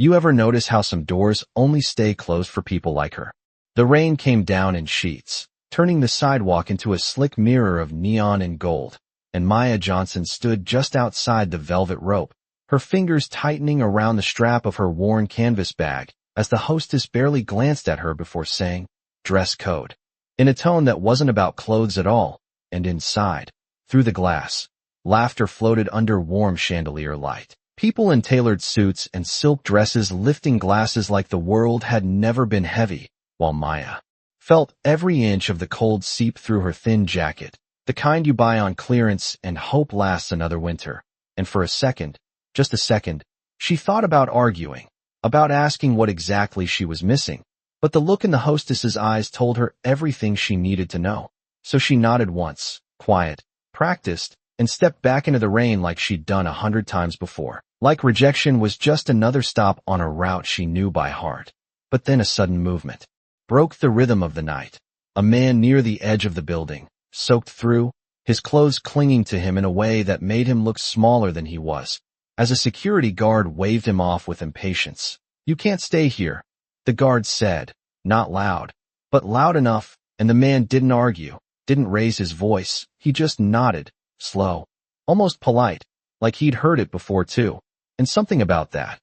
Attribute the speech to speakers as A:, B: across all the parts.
A: You ever notice how some doors only stay closed for people like her? The rain came down in sheets, turning the sidewalk into a slick mirror of neon and gold, and Maya Johnson stood just outside the velvet rope, her fingers tightening around the strap of her worn canvas bag as the hostess barely glanced at her before saying, "Dress code," in a tone that wasn't about clothes at all, and inside, through the glass, laughter floated under warm chandelier light. People in tailored suits and silk dresses lifting glasses like the world had never been heavy, while Maya felt every inch of the cold seep through her thin jacket, the kind you buy on clearance and hope lasts another winter. And for a second, just a second, she thought about arguing, about asking what exactly she was missing, but the look in the hostess's eyes told her everything she needed to know. So she nodded once, quiet, practiced, and stepped back into the rain like she'd done 100 times before. Like rejection was just another stop on a route she knew by heart. But then a sudden movement broke the rhythm of the night. A man near the edge of the building, soaked through, his clothes clinging to him in a way that made him look smaller than he was, as a security guard waved him off with impatience. "You can't stay here," the guard said, not loud, but loud enough, and the man didn't argue, didn't raise his voice, he just nodded, slow, almost polite, like he'd heard it before too. And something about that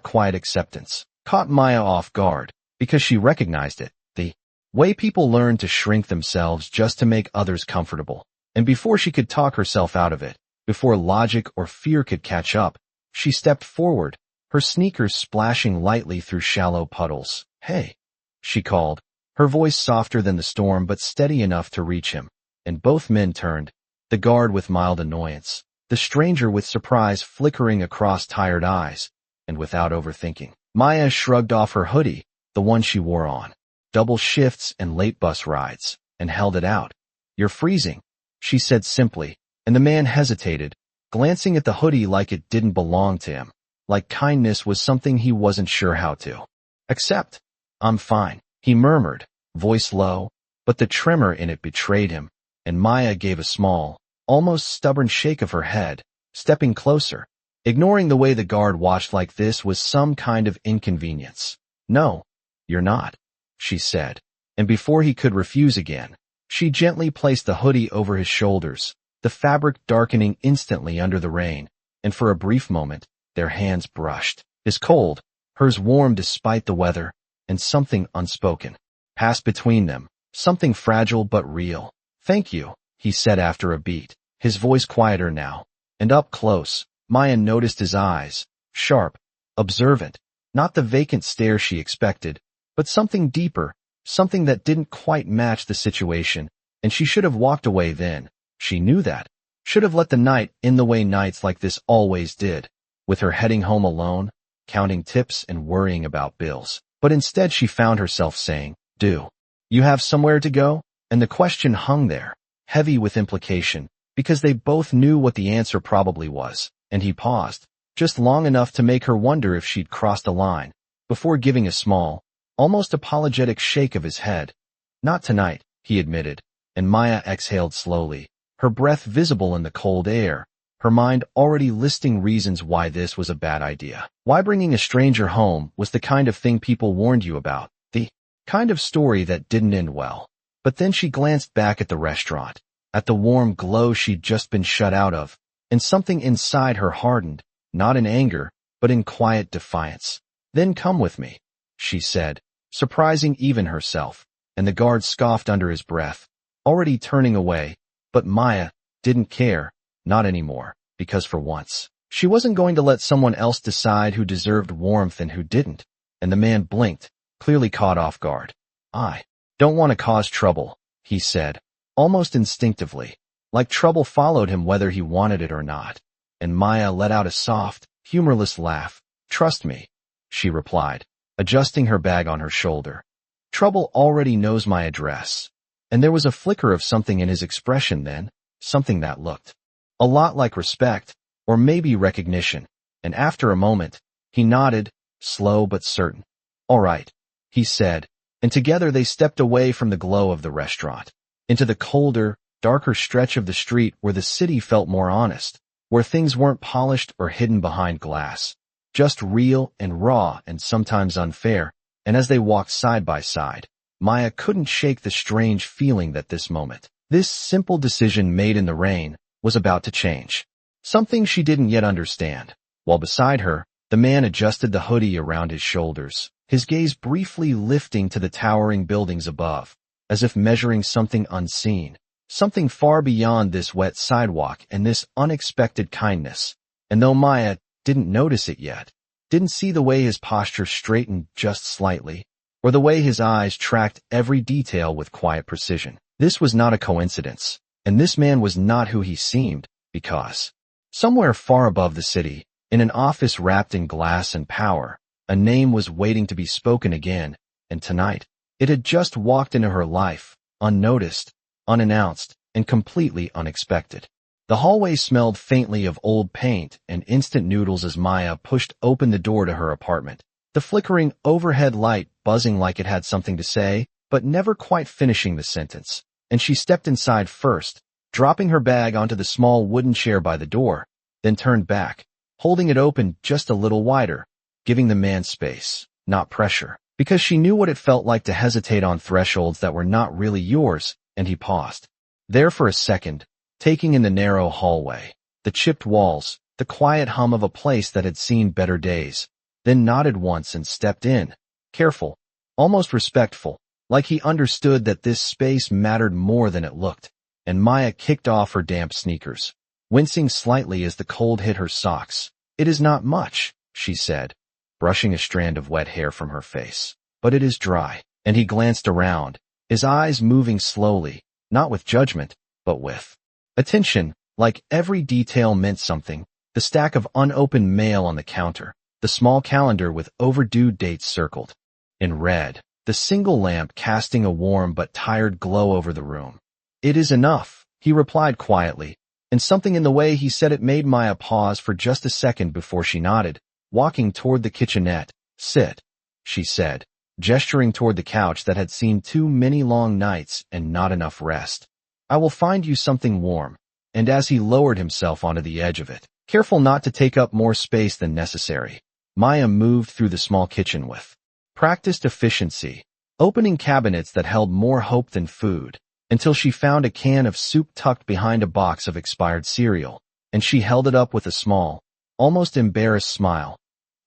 A: quiet acceptance, caught Maya off guard, because she recognized it, the way people learn to shrink themselves just to make others comfortable. And before she could talk herself out of it, before logic or fear could catch up, she stepped forward, her sneakers splashing lightly through shallow puddles. "Hey," she called, her voice softer than the storm but steady enough to reach him. And both men turned, the guard with mild annoyance, the stranger with surprise flickering across tired eyes, and without overthinking, Maya shrugged off her hoodie, the one she wore on double shifts and late bus rides, and held it out. "You're freezing," she said simply, and the man hesitated, glancing at the hoodie like it didn't belong to him, like kindness was something he wasn't sure how to accept. "I'm fine," he murmured, voice low, but the tremor in it betrayed him, and Maya gave a small, almost stubborn shake of her head, stepping closer, ignoring the way the guard watched like this was some kind of inconvenience. "No, you're not," she said, and before he could refuse again, she gently placed the hoodie over his shoulders, the fabric darkening instantly under the rain, and for a brief moment, their hands brushed, his cold, hers warm despite the weather, and something unspoken passed between them, something fragile but real. "Thank you," he said after a beat, his voice quieter now, and up close, Maya noticed his eyes, sharp, observant, not the vacant stare she expected, but something deeper, something that didn't quite match the situation, and she should have walked away then. She knew that. Should have let the night in the way nights like this always did, with her heading home alone, counting tips and worrying about bills. But instead she found herself saying, "Do you have somewhere to go?" And the question hung there, heavy with implication, because they both knew what the answer probably was, and he paused, just long enough to make her wonder if she'd crossed a line, before giving a small, almost apologetic shake of his head. "Not tonight," he admitted, and Maya exhaled slowly, her breath visible in the cold air, her mind already listing reasons why this was a bad idea. Why bringing a stranger home was the kind of thing people warned you about, the kind of story that didn't end well. But then she glanced back at the restaurant, at the warm glow she'd just been shut out of, and something inside her hardened, not in anger, but in quiet defiance. "Then come with me," she said, surprising even herself, and the guard scoffed under his breath, already turning away, but Maya didn't care, not anymore, because for once, she wasn't going to let someone else decide who deserved warmth and who didn't, and the man blinked, clearly caught off guard. "I don't want to cause trouble," he said, almost instinctively, like trouble followed him whether he wanted it or not, and Maya let out a soft, humorless laugh. "Trust me," she replied, adjusting her bag on her shoulder. "Trouble already knows my address." And there was a flicker of something in his expression then, something that looked a lot like respect, or maybe recognition, and after a moment, he nodded, slow but certain. "All right," he said, and together they stepped away from the glow of the restaurant, into the colder, darker stretch of the street where the city felt more honest, where things weren't polished or hidden behind glass. just real and raw and sometimes unfair, and as they walked side by side, Maya couldn't shake the strange feeling that this moment, this simple decision made in the rain, was about to change. Something she didn't yet understand. While beside her, the man adjusted the hoodie around his shoulders, his gaze briefly lifting to the towering buildings above, as if measuring something unseen, something far beyond this wet sidewalk and this unexpected kindness. And though Maya didn't notice it yet, didn't see the way his posture straightened just slightly, or the way his eyes tracked every detail with quiet precision. This was not a coincidence, and this man was not who he seemed, because somewhere far above the city, in an office wrapped in glass and power, a name was waiting to be spoken again, and tonight, it had just walked into her life, unnoticed, unannounced, and completely unexpected. The hallway smelled faintly of old paint and instant noodles as Maya pushed open the door to her apartment, the flickering overhead light buzzing like it had something to say, but never quite finishing the sentence. And she stepped inside first, dropping her bag onto the small wooden chair by the door, then turned back, holding it open just a little wider, giving the man space, not pressure, because she knew what it felt like to hesitate on thresholds that were not really yours, and he paused. There for a second, taking in the narrow hallway, the chipped walls, the quiet hum of a place that had seen better days, then nodded once and stepped in, careful, almost respectful, like he understood that this space mattered more than it looked. And Maya kicked off her damp sneakers, wincing slightly as the cold hit her socks. "It is not much," she said, brushing a strand of wet hair from her face. "But it is dry." And he glanced around, his eyes moving slowly, not with judgment, but with attention, like every detail meant something. The stack of unopened mail on the counter, the small calendar with overdue dates circled in red, the single lamp casting a warm but tired glow over the room. "It is enough," he replied quietly, and something in the way he said it made Maya pause for just a second before she nodded, walking toward the kitchenette. "Sit," she said, gesturing toward the couch that had seen too many long nights and not enough rest. "I will find you something warm." And as he lowered himself onto the edge of it, careful not to take up more space than necessary, Maya moved through the small kitchen with practiced efficiency, opening cabinets that held more hope than food, until she found a can of soup tucked behind a box of expired cereal, and she held it up with a small, almost embarrassed smile.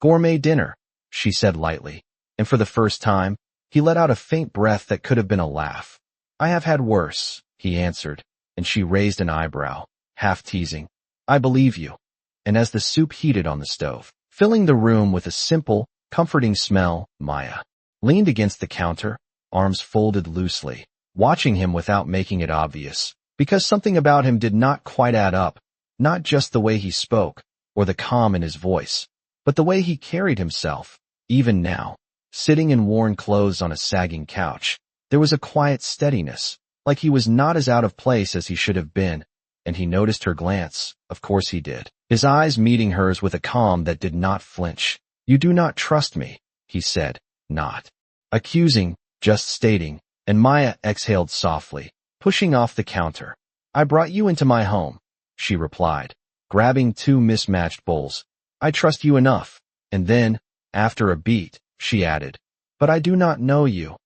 A: "Gourmet dinner," she said lightly, and for the first time, he let out a faint breath that could have been a laugh. "I have had worse," he answered, and she raised an eyebrow, half teasing. "I believe you." And as the soup heated on the stove, filling the room with a simple, comforting smell, Maya leaned against the counter, arms folded loosely, watching him without making it obvious, because something about him did not quite add up, not just the way he spoke, or the calm in his voice, but the way he carried himself. Even now, sitting in worn clothes on a sagging couch, there was a quiet steadiness, like he was not as out of place as he should have been, and he noticed her glance. Of course he did, his eyes meeting hers with a calm that did not flinch. "You do not trust me," he said, not accusing, just stating, and Maya exhaled softly, pushing off the counter. "I brought you into my home," she replied, grabbing two mismatched bowls. "I trust you enough." And then, after a beat, she added, "But I do not know you."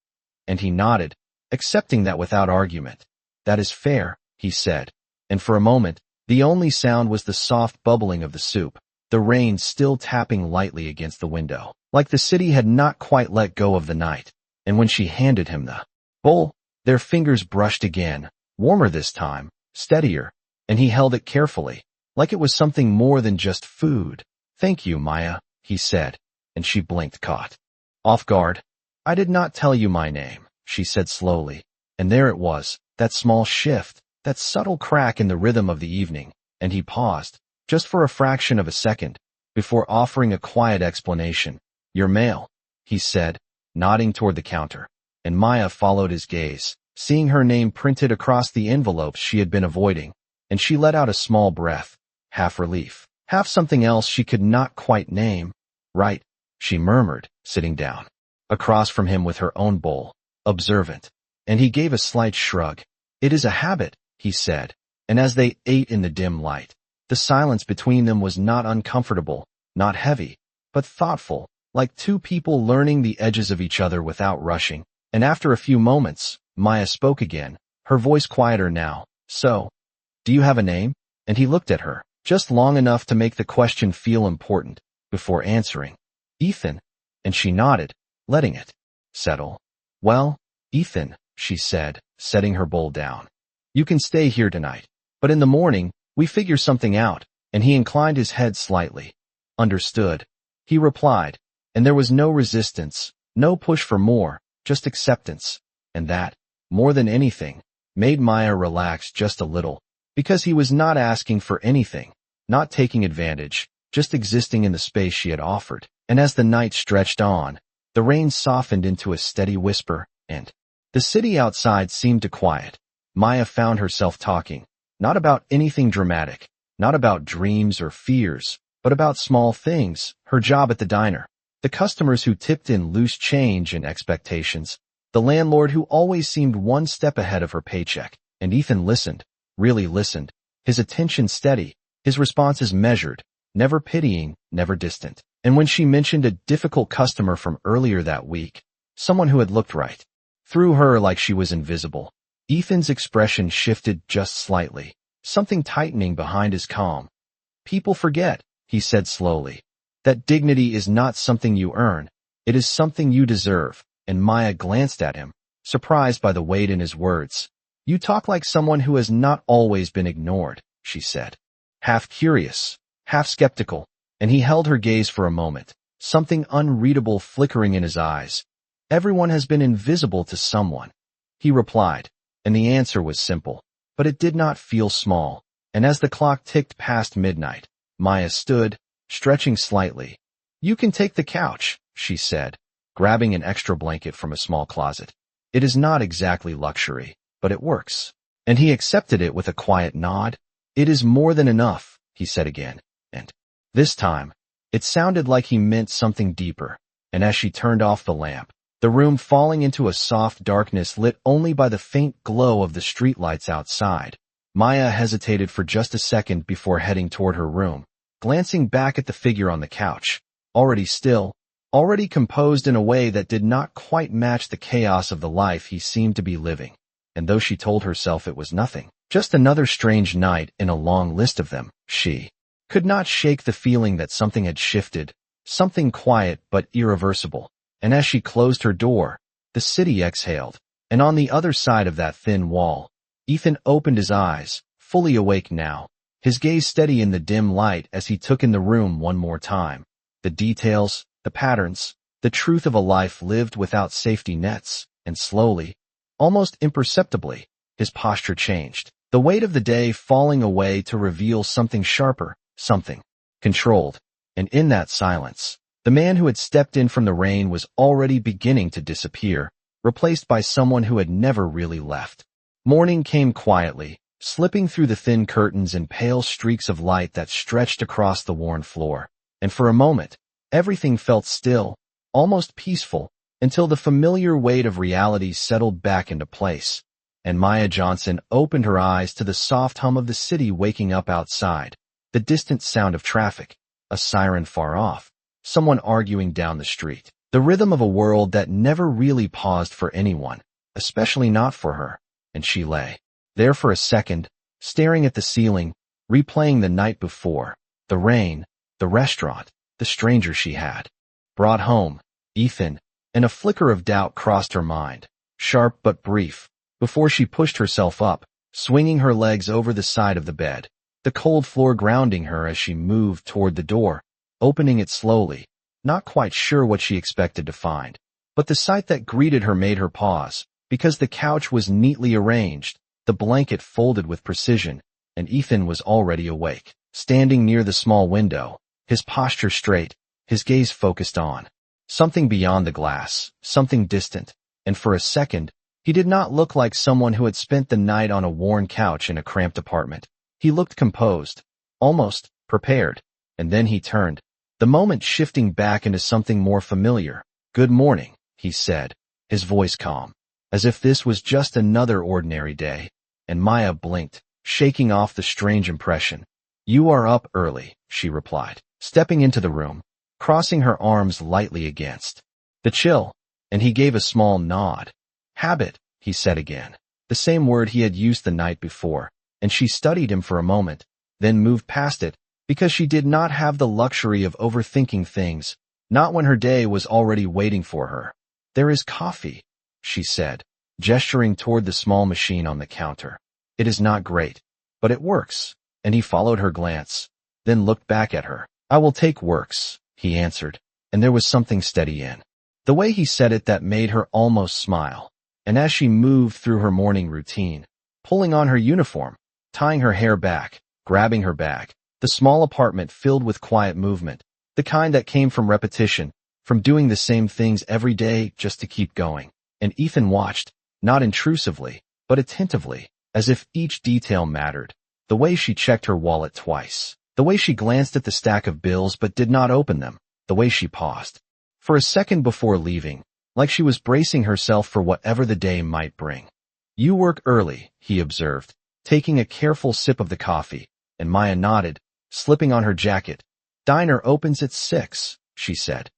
A: And he nodded, accepting that without argument. "That is fair," he said, and for a moment, the only sound was the soft bubbling of the soup, the rain still tapping lightly against the window, like the city had not quite let go of the night. And when she handed him the bowl, their fingers brushed again, warmer this time, steadier, and he held it carefully, like it was something more than just food. "Thank you, Maya," he said, and she blinked, caught off guard. "I did not tell you my name," she said slowly, and there it was, that small shift, that subtle crack in the rhythm of the evening, and he paused, just for a fraction of a second, before offering a quiet explanation. "Your mail," he said, nodding toward the counter, and Maya followed his gaze, seeing her name printed across the envelopes she had been avoiding, and she let out a small breath, half relief, half something else she could not quite name. "Right," she murmured, sitting down across from him with her own bowl, observant, and he gave a slight shrug. "It is a habit," he said, and as they ate in the dim light, the silence between them was not uncomfortable, not heavy, but thoughtful, like two people learning the edges of each other without rushing. And after a few moments, Maya spoke again, her voice quieter now. So, do you have a name? And he looked at her, just long enough to make the question feel important, before answering. Ethan. And she nodded, letting it settle. Well, Ethan, she said, setting her bowl down. You can stay here tonight. But in the morning, we figure something out. And he inclined his head slightly. Understood. He replied. And there was no resistance, no push for more, just acceptance. And that, more than anything, made Maya relax just a little. Because he was not asking for anything, not taking advantage, just existing in the space she had offered. And as the night stretched on, the rain softened into a steady whisper, and the city outside seemed to quiet. Maya found herself talking, not about anything dramatic, not about dreams or fears, but about small things, her job at the diner, the customers who tipped in loose change and expectations, the landlord who always seemed one step ahead of her paycheck. And Ethan listened, really listened, his attention steady, his responses measured, never pitying, never distant. And when she mentioned a difficult customer from earlier that week, someone who had looked right through her like she was invisible, Ethan's expression shifted just slightly, something tightening behind his calm. People forget, he said slowly, that dignity is not something you earn, it is something you deserve. And Maya glanced at him, surprised by the weight in his words. You talk like someone who has not always been ignored, she said. Half curious, half skeptical, and he held her gaze for a moment, something unreadable flickering in his eyes. Everyone has been invisible to someone, he replied, and the answer was simple, but it did not feel small. And as the clock ticked past midnight, Maya stood, stretching slightly. You can take the couch, she said, grabbing an extra blanket from a small closet. It is not exactly luxury, but it works. And he accepted it with a quiet nod. It is more than enough, he said again, and this time, it sounded like he meant something deeper. And as she turned off the lamp, the room falling into a soft darkness lit only by the faint glow of the streetlights outside, Maya hesitated for just a second before heading toward her room, glancing back at the figure on the couch, already still, already composed in a way that did not quite match the chaos of the life he seemed to be living. And though she told herself it was nothing, just another strange night in a long list of them, she could not shake the feeling that something had shifted, something quiet but irreversible. And as she closed her door, the city exhaled, and on the other side of that thin wall, Ethan opened his eyes, fully awake now, his gaze steady in the dim light as he took in the room one more time. The details, the patterns, the truth of a life lived without safety nets, and slowly, almost imperceptibly, his posture changed, the weight of the day falling away to reveal something sharper, something controlled. And in that silence, the man who had stepped in from the rain was already beginning to disappear, replaced by someone who had never really left. Morning came quietly, slipping through the thin curtains in pale streaks of light that stretched across the worn floor. And for a moment, everything felt still, almost peaceful, until the familiar weight of reality settled back into place. And Maya Johnson opened her eyes to the soft hum of the city waking up outside, the distant sound of traffic, a siren far off, someone arguing down the street, the rhythm of a world that never really paused for anyone, especially not for her. And she lay there for a second, staring at the ceiling, replaying the night before, the rain, the restaurant, the stranger she had brought home, Ethan, and a flicker of doubt crossed her mind, sharp but brief, before she pushed herself up, swinging her legs over the side of the bed, the cold floor grounding her as she moved toward the door, opening it slowly, not quite sure what she expected to find. But the sight that greeted her made her pause, because the couch was neatly arranged, the blanket folded with precision, and Ethan was already awake, standing near the small window, his posture straight, his gaze focused on something beyond the glass, something distant, and for a second, he did not look like someone who had spent the night on a worn couch in a cramped apartment. He looked composed, almost prepared, and then he turned, the moment shifting back into something more familiar. Good morning, he said, his voice calm, as if this was just another ordinary day. And Maya blinked, shaking off the strange impression. You are up early, she replied, stepping into the room, crossing her arms lightly against the chill, and he gave a small nod. Habit, he said again, the same word he had used the night before, and she studied him for a moment, then moved past it, because she did not have the luxury of overthinking things, not when her day was already waiting for her. There is coffee, she said, gesturing toward the small machine on the counter. It is not great, but it works, and he followed her glance, then looked back at her. I will take works, he answered, and there was something steady in the way he said it that made her almost smile. And as she moved through her morning routine, pulling on her uniform, tying her hair back, grabbing her bag, the small apartment filled with quiet movement, the kind that came from repetition, from doing the same things every day just to keep going. And Ethan watched, not intrusively, but attentively, as if each detail mattered. The way she checked her wallet twice, the way she glanced at the stack of bills but did not open them, the way she paused for a second before leaving, like she was bracing herself for whatever the day might bring. You work early, he observed, taking a careful sip of the coffee, and Maya nodded, slipping on her jacket. Diner opens at 6, she said.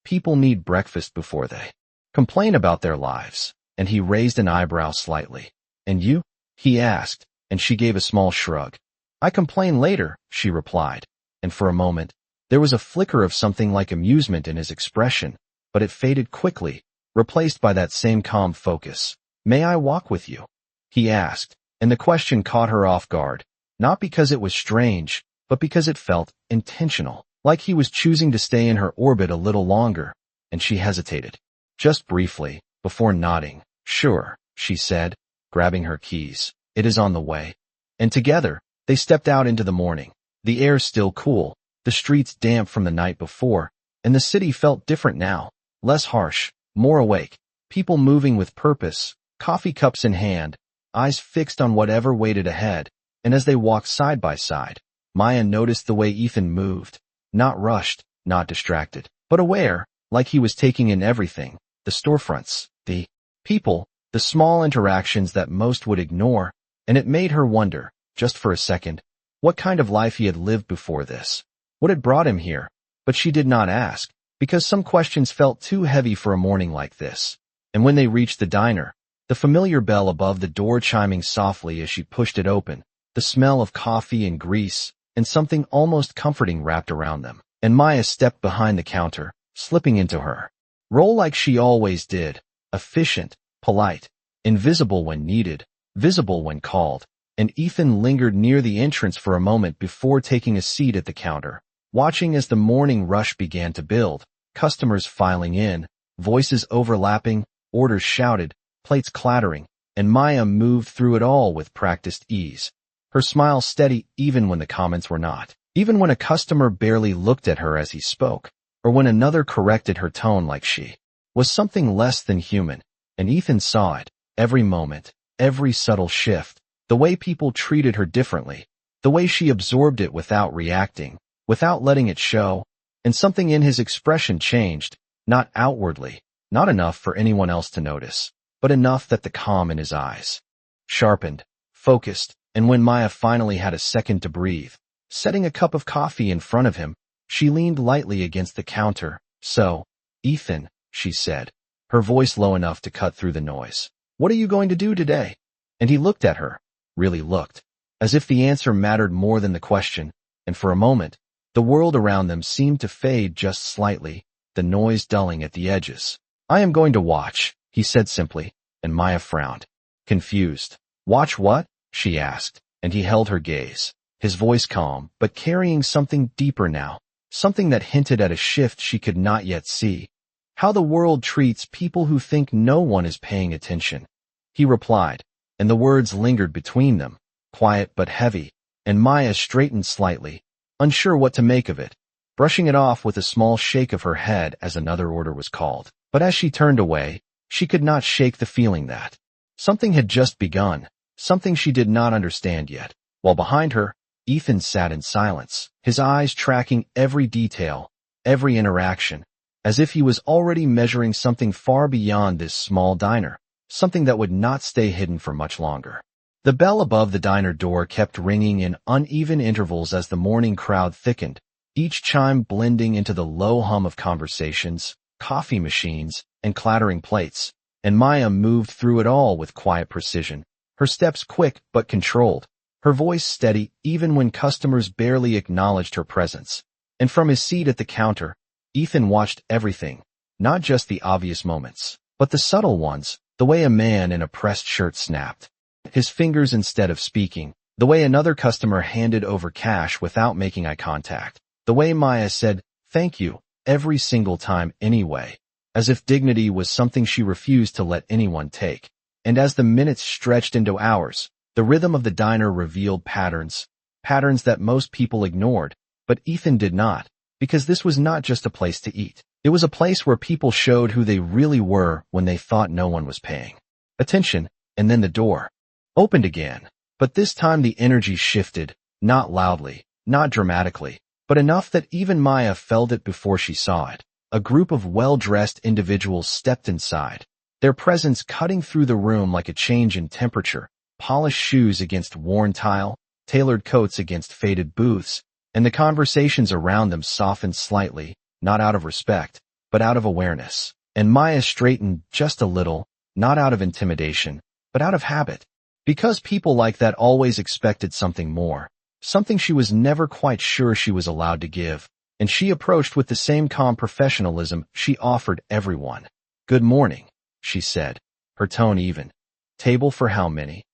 A: People need breakfast before they complain about their lives, and he raised an eyebrow slightly. And you? He asked, and she gave a small shrug. I complain later, she replied, and for a moment, there was a flicker of something like amusement in his expression, but it faded quickly, replaced by that same calm focus. May I walk with you? He asked, and the question caught her off guard, not because it was strange, but because it felt intentional, like he was choosing to stay in her orbit a little longer, and she hesitated. Just briefly, before nodding. Sure, she said, grabbing her keys. It is on the way. And together, they stepped out into the morning. The air still cool, the streets damp from the night before, and the city felt different now, less harsh, more awake, people moving with purpose, coffee cups in hand, eyes fixed on whatever waited ahead, and as they walked side by side, Maya noticed the way Ethan moved, not rushed, not distracted, but aware, like he was taking in everything, the storefronts, the people, the small interactions that most would ignore, and it made her wonder, just for a second, what kind of life he had lived before this, what had brought him here, but she did not ask, because some questions felt too heavy for a morning like this. And when they reached the diner, the familiar bell above the door chiming softly as she pushed it open, the smell of coffee and grease, and something almost comforting wrapped around them, and Maya stepped behind the counter, slipping into her role like she always did, efficient, polite, invisible when needed, visible when called, and Ethan lingered near the entrance for a moment before taking a seat at the counter, watching as the morning rush began to build, customers filing in, voices overlapping, orders shouted, plates clattering, and Maya moved through it all with practiced ease, her smile steady even when the comments were not, even when a customer barely looked at her as he spoke, or when another corrected her tone like she was something less than human, and Ethan saw it, every moment, every subtle shift, the way people treated her differently, the way she absorbed it without reacting, without letting it show, and something in his expression changed, not outwardly, not enough for anyone else to notice, but enough that the calm in his eyes sharpened, focused, and when Maya finally had a second to breathe, setting a cup of coffee in front of him, she leaned lightly against the counter. So, Ethan, she said, her voice low enough to cut through the noise, what are you going to do today? And he looked at her, really looked, as if the answer mattered more than the question, and for a moment, the world around them seemed to fade just slightly, the noise dulling at the edges. I am going to watch, he said simply, and Maya frowned, confused. Watch what? She asked, and he held her gaze, his voice calm, but carrying something deeper now, something that hinted at a shift she could not yet see. How the world treats people who think no one is paying attention. He replied, and the words lingered between them, quiet but heavy, and Maya straightened slightly, unsure what to make of it, brushing it off with a small shake of her head as another order was called. But as she turned away, she could not shake the feeling that something had just begun, something she did not understand yet, while behind her, Ethan sat in silence, his eyes tracking every detail, every interaction, as if he was already measuring something far beyond this small diner, something that would not stay hidden for much longer. The bell above the diner door kept ringing in uneven intervals as the morning crowd thickened, each chime blending into the low hum of conversations, coffee machines, and clattering plates. And Maya moved through it all with quiet precision, her steps quick but controlled, her voice steady even when customers barely acknowledged her presence. And from his seat at the counter, Ethan watched everything, not just the obvious moments, but the subtle ones, the way a man in a pressed shirt snapped his fingers instead of speaking, the way another customer handed over cash without making eye contact, the way Maya said, "Thank you," every single time anyway, as if dignity was something she refused to let anyone take. And as the minutes stretched into hours, the rhythm of the diner revealed patterns that most people ignored, but Ethan did not, because this was not just a place to eat. It was a place where people showed who they really were when they thought no one was paying attention. And then the door opened again. But this time the energy shifted, not loudly, not dramatically, but enough that even Maya felt it before she saw it. A group of well-dressed individuals stepped inside, their presence cutting through the room like a change in temperature, polished shoes against worn tile, tailored coats against faded booths, and the conversations around them softened slightly, not out of respect, but out of awareness. And Maya straightened just a little, not out of intimidation, but out of habit. Because people like that always expected something more, something she was never quite sure she was allowed to give, and she approached with the same calm professionalism she offered everyone. "Good morning," she said, her tone even. "Table for how many?"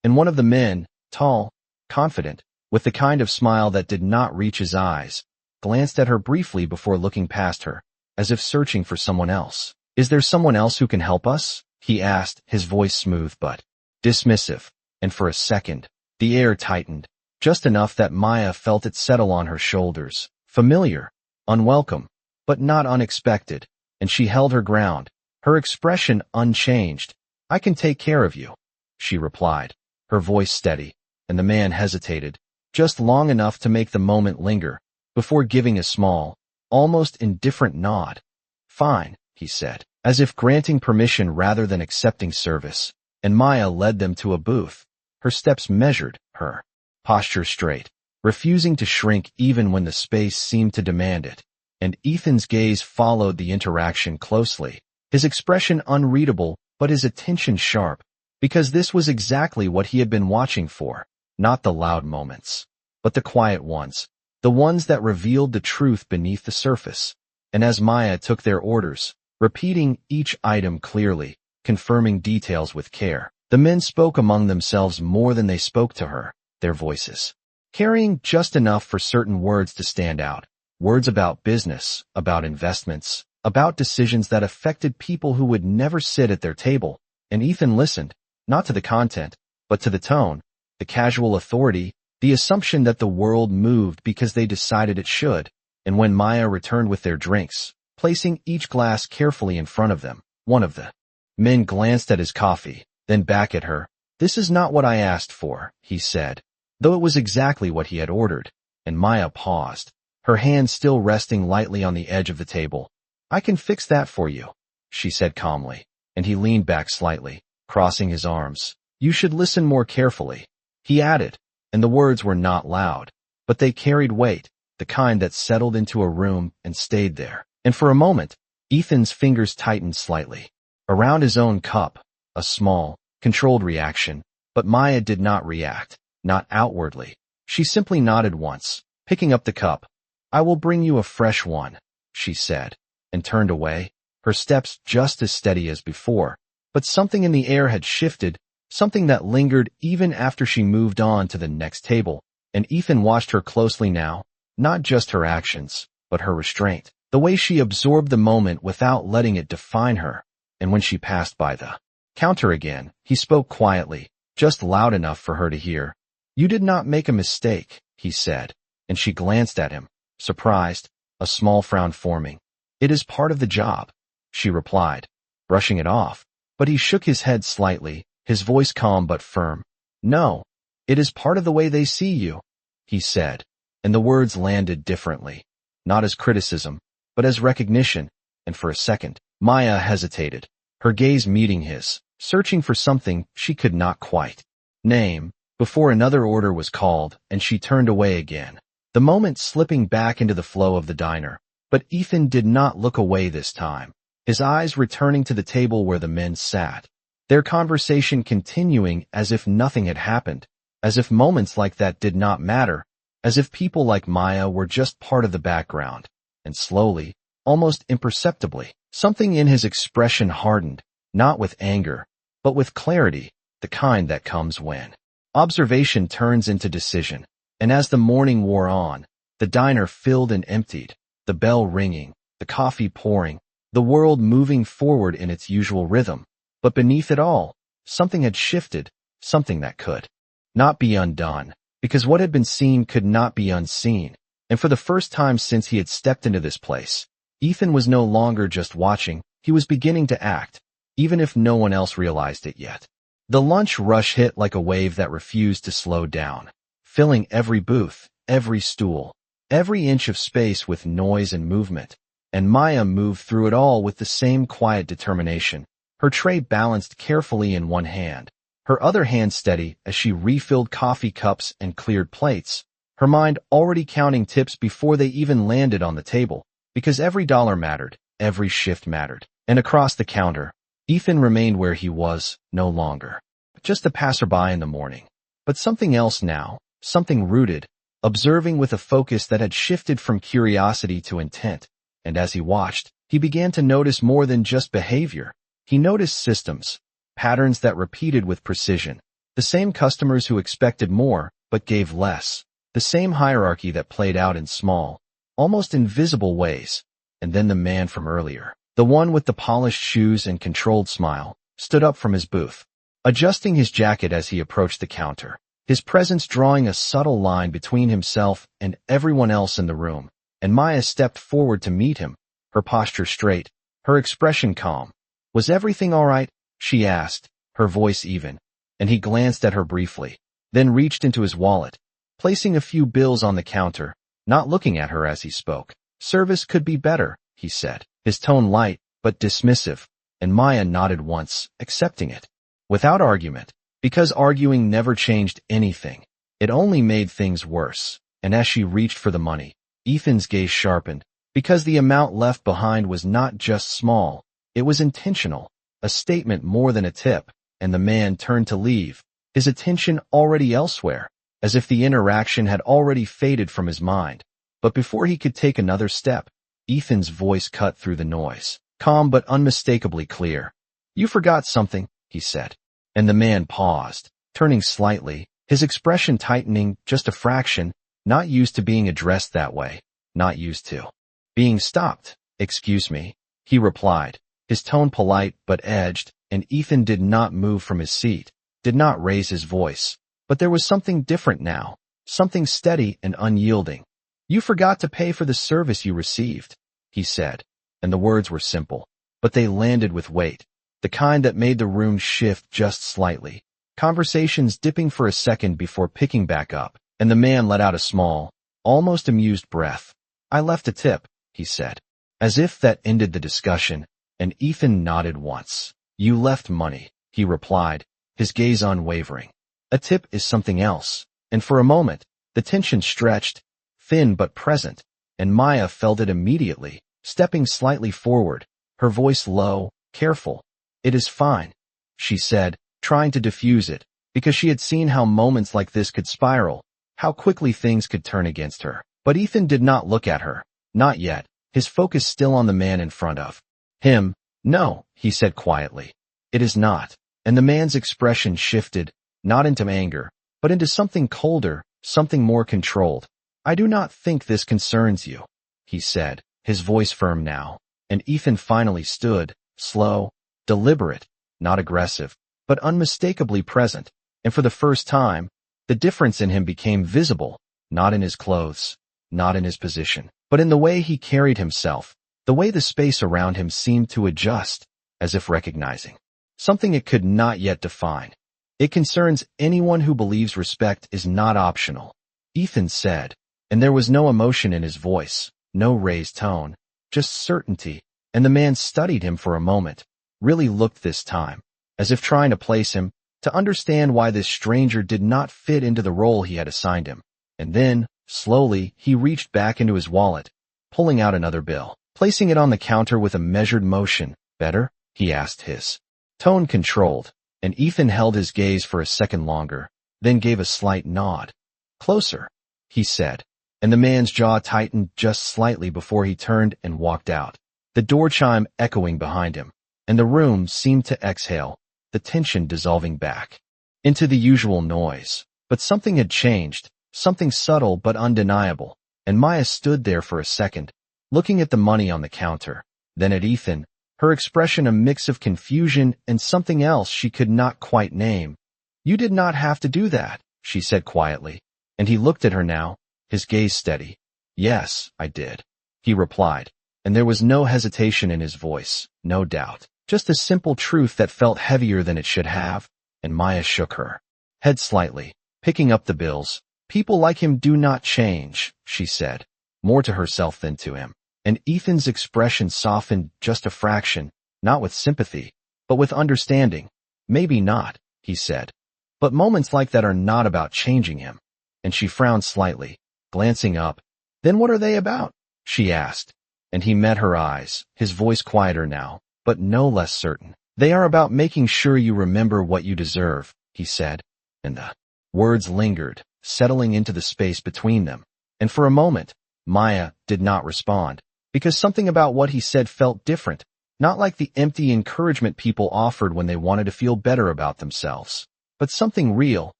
A: And one of the men, tall, confident, with the kind of smile that did not reach his eyes, glanced at her briefly before looking past her, as if searching for someone else. "Is there someone else who can help us?" he asked, his voice smooth but dismissive. And for a second, the air tightened, just enough that Maya felt it settle on her shoulders. Familiar, unwelcome, but not unexpected, and she held her ground, her expression unchanged. "I can take care of you," she replied, her voice steady, and the man hesitated, just long enough to make the moment linger, before giving a small, almost indifferent nod. "Fine," he said, as if granting permission rather than accepting service, and Maya led them to a booth, her steps measured, her posture straight, refusing to shrink even when the space seemed to demand it. And Ethan's gaze followed the interaction closely, his expression unreadable but his attention sharp, because this was exactly what he had been watching for, not the loud moments, but the quiet ones, the ones that revealed the truth beneath the surface. And as Maya took their orders, repeating each item clearly, confirming details with care, the men spoke among themselves more than they spoke to her, their voices carrying just enough for certain words to stand out, words about business, about investments, about decisions that affected people who would never sit at their table. And Ethan listened, not to the content, but to the tone, the casual authority, the assumption that the world moved because they decided it should. And when Maya returned with their drinks, placing each glass carefully in front of them, one of the men glanced at his coffee, then back at her. "This is not what I asked for," he said, though it was exactly what he had ordered. And Maya paused, her hand still resting lightly on the edge of the table. "I can fix that for you," she said calmly, and he leaned back slightly, crossing his arms. "You should listen more carefully," he added, and the words were not loud, but they carried weight, the kind that settled into a room and stayed there. And for a moment, Ethan's fingers tightened slightly around his own cup, a small, controlled reaction, but Maya did not react, not outwardly. She simply nodded once, picking up the cup. "I will bring you a fresh one," she said, and turned away, her steps just as steady as before. But something in the air had shifted, something that lingered even after she moved on to the next table, and Ethan watched her closely now, not just her actions, but her restraint, the way she absorbed the moment without letting it define her. And when she passed by the counter again, he spoke quietly, just loud enough for her to hear. "You did not make a mistake," he said, and she glanced at him, surprised, a small frown forming. "It is part of the job," she replied, brushing it off, but he shook his head slightly, his voice calm but firm. "No, it is part of the way they see you," he said, and the words landed differently, not as criticism, but as recognition. And for a second, Maya hesitated, her gaze meeting his, searching for something she could not quite name, before another order was called and she turned away again, the moment slipping back into the flow of the diner. But Ethan did not look away this time, his eyes returning to the table where the men sat, their conversation continuing as if nothing had happened, as if moments like that did not matter, as if people like Maya were just part of the background. And slowly, almost imperceptibly, something in his expression hardened, not with anger, but with clarity, the kind that comes when observation turns into decision. And as the morning wore on, the diner filled and emptied, the bell ringing, the coffee pouring, the world moving forward in its usual rhythm. But beneath it all, something had shifted, something that could not be undone, because what had been seen could not be unseen. And for the first time since he had stepped into this place, Ethan was no longer just watching, he was beginning to act, even if no one else realized it yet. The lunch rush hit like a wave that refused to slow down, filling every booth, every stool, every inch of space with noise and movement. And Maya moved through it all with the same quiet determination, her tray balanced carefully in one hand, her other hand steady as she refilled coffee cups and cleared plates, her mind already counting tips before they even landed on the table, because every dollar mattered, every shift mattered. And across the counter, Ethan remained where he was, no longer just a passerby in the morning, but something else now, something rooted, observing with a focus that had shifted from curiosity to intent. And as he watched, he began to notice more than just behavior. He noticed systems, patterns that repeated with precision, the same customers who expected more but gave less, the same hierarchy that played out in small, almost invisible ways. And then the man from earlier, the one with the polished shoes and controlled smile, stood up from his booth, adjusting his jacket as he approached the counter, his presence drawing a subtle line between himself and everyone else in the room. And Maya stepped forward to meet him, her posture straight, her expression calm. "Was everything all right?" she asked, her voice even. And he glanced at her briefly, then reached into his wallet, placing a few bills on the counter, not looking at her as he spoke. "Service could be better," he said, his tone light but dismissive, and Maya nodded once, accepting it, without argument, because arguing never changed anything. It only made things worse. And as she reached for the money, Ethan's gaze sharpened, because the amount left behind was not just small, it was intentional, a statement more than a tip. And the man turned to leave, his attention already elsewhere, as if the interaction had already faded from his mind. But before he could take another step, Ethan's voice cut through the noise, calm but unmistakably clear. "You forgot something," he said. And the man paused, turning slightly, his expression tightening just a fraction, not used to being addressed that way, not used to being stopped. "Excuse me," he replied, his tone polite but edged, and Ethan did not move from his seat, did not raise his voice. But there was something different now, something steady and unyielding. "You forgot to pay for the service you received," he said, and the words were simple, but they landed with weight, the kind that made the room shift just slightly, conversations dipping for a second before picking back up. And the man let out a small, almost amused breath. "I left a tip," he said, as if that ended the discussion, and Ethan nodded once. "You left money," he replied, his gaze unwavering. "A tip is something else." And for a moment, the tension stretched, thin but present, and Maya felt it immediately, stepping slightly forward, her voice low, careful. "It is fine," she said, trying to diffuse it, because she had seen how moments like this could spiral, how quickly things could turn against her. But Ethan did not look at her, not yet, his focus still on the man in front of him. "No," he said quietly. "It is not." And the man's expression shifted, not into anger, but into something colder, something more controlled. "I do not think this concerns you," he said, his voice firm now. And Ethan finally stood, slow, deliberate, not aggressive, but unmistakably present. And for the first time, the difference in him became visible, not in his clothes, not in his position, but in the way he carried himself, the way the space around him seemed to adjust, as if recognizing something it could not yet define. "It concerns anyone who believes respect is not optional," Ethan said, and there was no emotion in his voice, no raised tone, just certainty. And the man studied him for a moment, really looked this time, as if trying to place him, to understand why this stranger did not fit into the role he had assigned him. And then, Slowly, he reached back into his wallet, pulling out another bill. Placing it on the counter with a measured motion. "Better?" he asked, his tone controlled, and Ethan held his gaze for a second longer, then gave a slight nod. "Closer," he said, and the man's jaw tightened just slightly before he turned and walked out, the door chime echoing behind him, and the room seemed to exhale, the tension dissolving back into the usual noise. But something had changed, something subtle but undeniable, and Maya stood there for a second, looking at the money on the counter, then at Ethan, her expression a mix of confusion and something else she could not quite name. "You did not have to do that," she said quietly, and he looked at her now, his gaze steady. "Yes, I did," he replied, and there was no hesitation in his voice, no doubt, just a simple truth that felt heavier than it should have, and Maya shook her head slightly, picking up the bills. "People like him do not change," she said, more to herself than to him. And Ethan's expression softened just a fraction, not with sympathy, but with understanding. "Maybe not," he said. "But moments like that are not about changing him." And she frowned slightly, glancing up. "Then what are they about?" she asked. And he met her eyes, his voice quieter now, but no less certain. "They are about making sure you remember what you deserve," he said. And the words lingered, settling into the space between them. And for a moment, Maya did not respond, because something about what he said felt different, not like the empty encouragement people offered when they wanted to feel better about themselves, but something real,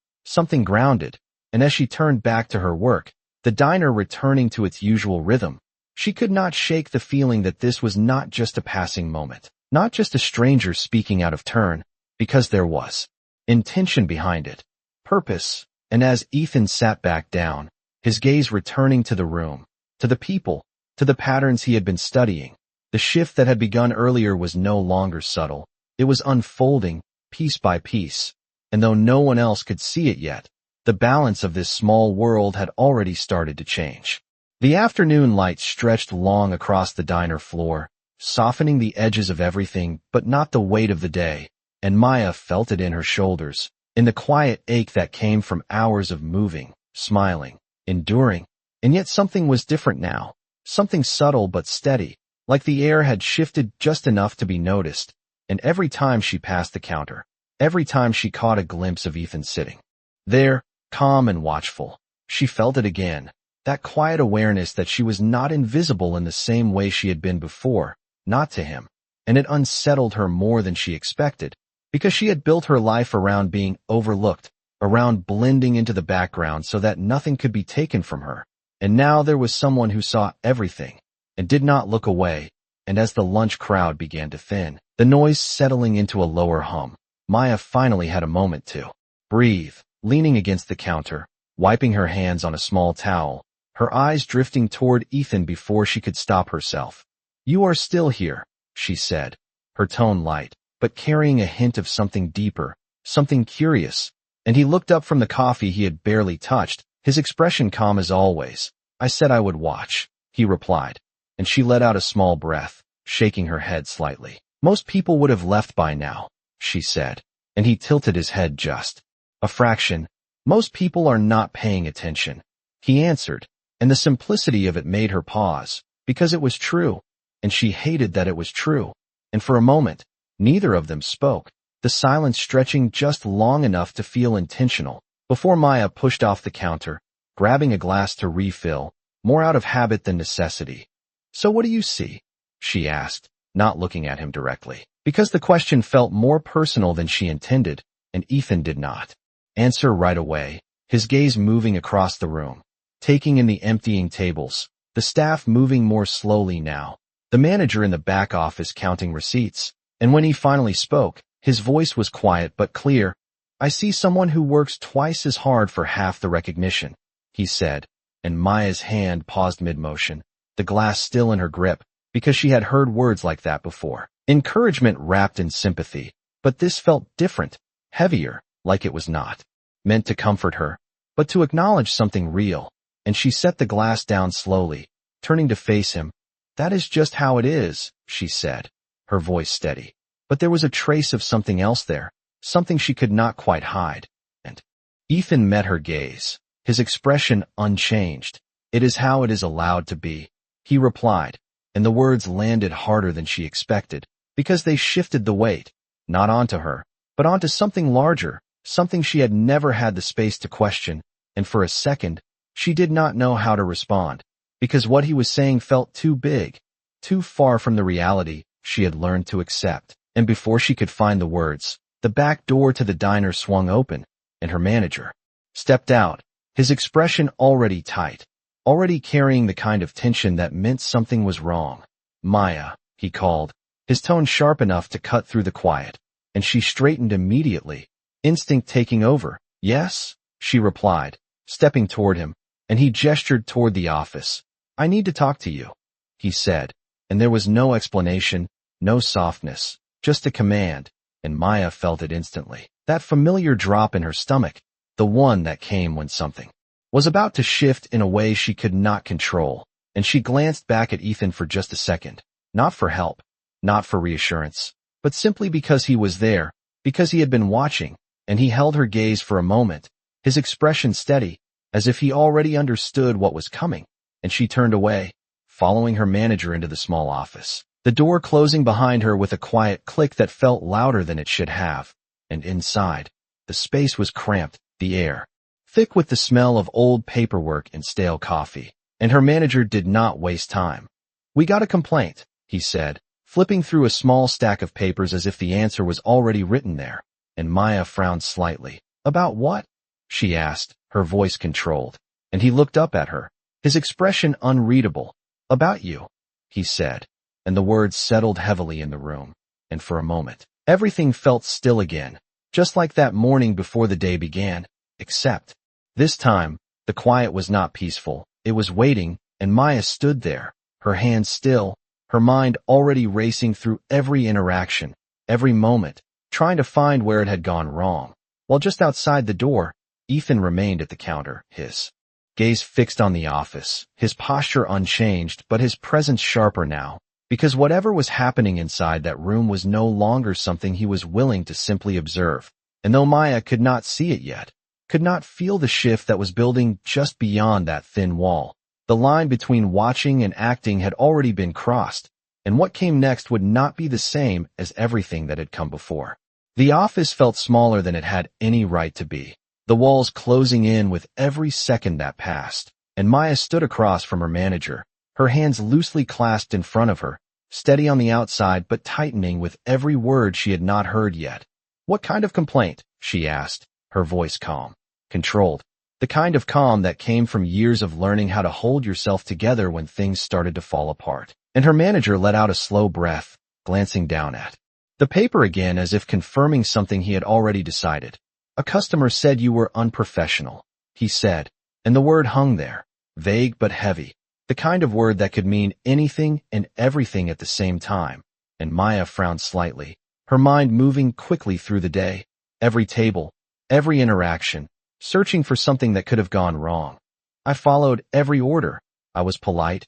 A: something grounded. And as she turned back to her work, the diner returning to its usual rhythm, she could not shake the feeling that this was not just a passing moment, not just a stranger speaking out of turn, because there was intention behind it, purpose. And as Ethan sat back down, his gaze returning to the room, to the people, to the patterns he had been studying, the shift that had begun earlier was no longer subtle. It was unfolding, piece by piece. And though no one else could see it yet, the balance of this small world had already started to change. The afternoon light stretched long across the diner floor, softening the edges of everything but not the weight of the day, and Maya felt it in her shoulders, in the quiet ache that came from hours of moving, smiling, enduring. And yet something was different now, something subtle but steady, like the air had shifted just enough to be noticed. And every time she passed the counter, every time she caught a glimpse of Ethan sitting there, calm and watchful, she felt it again, that quiet awareness that she was not invisible in the same way she had been before, not to him. And it unsettled her more than she expected, because she had built her life around being overlooked, around blending into the background so that nothing could be taken from her. And now there was someone who saw everything, and did not look away. And as the lunch crowd began to thin, the noise settling into a lower hum, Maya finally had a moment to breathe, leaning against the counter, wiping her hands on a small towel, her eyes drifting toward Ethan before she could stop herself. "You are still here," she said, her tone light, but carrying a hint of something deeper, something curious. And he looked up from the coffee he had barely touched, his expression calm as always. "I said I would watch," he replied, and she let out a small breath, shaking her head slightly. "Most people would have left by now," she said, and he tilted his head just a fraction. "Most people are not paying attention," he answered, and the simplicity of it made her pause, because it was true, and she hated that it was true. And for a moment, neither of them spoke, the silence stretching just long enough to feel intentional, before Maya pushed off the counter, grabbing a glass to refill, more out of habit than necessity. "So what do you see?" she asked, not looking at him directly, because the question felt more personal than she intended, and Ethan did not answer right away, his gaze moving across the room, taking in the emptying tables, the staff moving more slowly now, the manager in the back office counting receipts. And when he finally spoke, his voice was quiet but clear. "I see someone who works twice as hard for half the recognition," he said, and Maya's hand paused mid-motion, the glass still in her grip, because she had heard words like that before. Encouragement wrapped in sympathy, but this felt different, heavier, like it was not meant to comfort her, but to acknowledge something real. And she set the glass down slowly, turning to face him. "That is just how it is," she said, her voice steady. But there was a trace of something else there, something she could not quite hide. And Ethan met her gaze, his expression unchanged. "It is how it is allowed to be," he replied, and the words landed harder than she expected, because they shifted the weight, not onto her, but onto something larger, something she had never had the space to question, and for a second, she did not know how to respond, because what he was saying felt too big, too far from the reality she had learned to accept. And before she could find the words, the back door to the diner swung open, and her manager stepped out, his expression already tight, already carrying the kind of tension that meant something was wrong. "Maya," he called, his tone sharp enough to cut through the quiet, and she straightened immediately, instinct taking over. "Yes?" she replied, stepping toward him, and he gestured toward the office. "I need to talk to you," he said, and there was no explanation, no softness, just a command, and Maya felt it instantly. That familiar drop in her stomach, the one that came when something was about to shift in a way she could not control, and she glanced back at Ethan for just a second, not for help, not for reassurance, but simply because he was there, because he had been watching, and he held her gaze for a moment, his expression steady, as if he already understood what was coming, and she turned away, following her manager into the small office, the door closing behind her with a quiet click that felt louder than it should have, and inside, the space was cramped, the air thick with the smell of old paperwork and stale coffee, and her manager did not waste time. "We got a complaint," he said, flipping through a small stack of papers as if the answer was already written there, and Maya frowned slightly. "About what?" she asked, her voice controlled, and he looked up at her, his expression unreadable. "About you," he said, and the words settled heavily in the room, and for a moment, everything felt still again, just like that morning before the day began, except this time, the quiet was not peaceful, it was waiting, and Maya stood there, her hands still, her mind already racing through every interaction, every moment, trying to find where it had gone wrong. While just outside the door, Ethan remained at the counter, his gaze fixed on the office, his posture unchanged, but his presence sharper now, because whatever was happening inside that room was no longer something he was willing to simply observe. And though Maya could not see it yet, could not feel the shift that was building just beyond that thin wall, the line between watching and acting had already been crossed, and what came next would not be the same as everything that had come before. The office felt smaller than it had any right to be, the walls closing in with every second that passed, and Maya stood across from her manager, her hands loosely clasped in front of her, steady on the outside but tightening with every word she had not heard yet. "What kind of complaint?" she asked, her voice calm, controlled, the kind of calm that came from years of learning how to hold yourself together when things started to fall apart. And her manager let out a slow breath, glancing down at the paper again as if confirming something he had already decided. "A customer said you were unprofessional," he said, and the word hung there, vague but heavy, the kind of word that could mean anything and everything at the same time. And Maya frowned slightly, her mind moving quickly through the day, every table, every interaction, searching for something that could have gone wrong. "I followed every order. I was polite."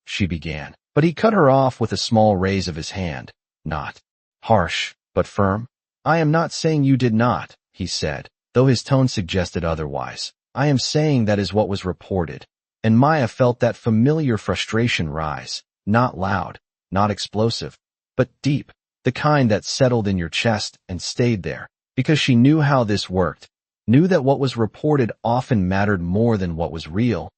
A: She began, but he cut her off with a small raise of his hand, not harsh, but firm. "I am not saying you did not," he said, though his tone suggested otherwise. "I am saying that is what was reported." And Maya felt that familiar frustration rise, not loud, not explosive, but deep, the kind that settled in your chest and stayed there, because she knew how this worked, knew that what was reported often mattered more than what was real.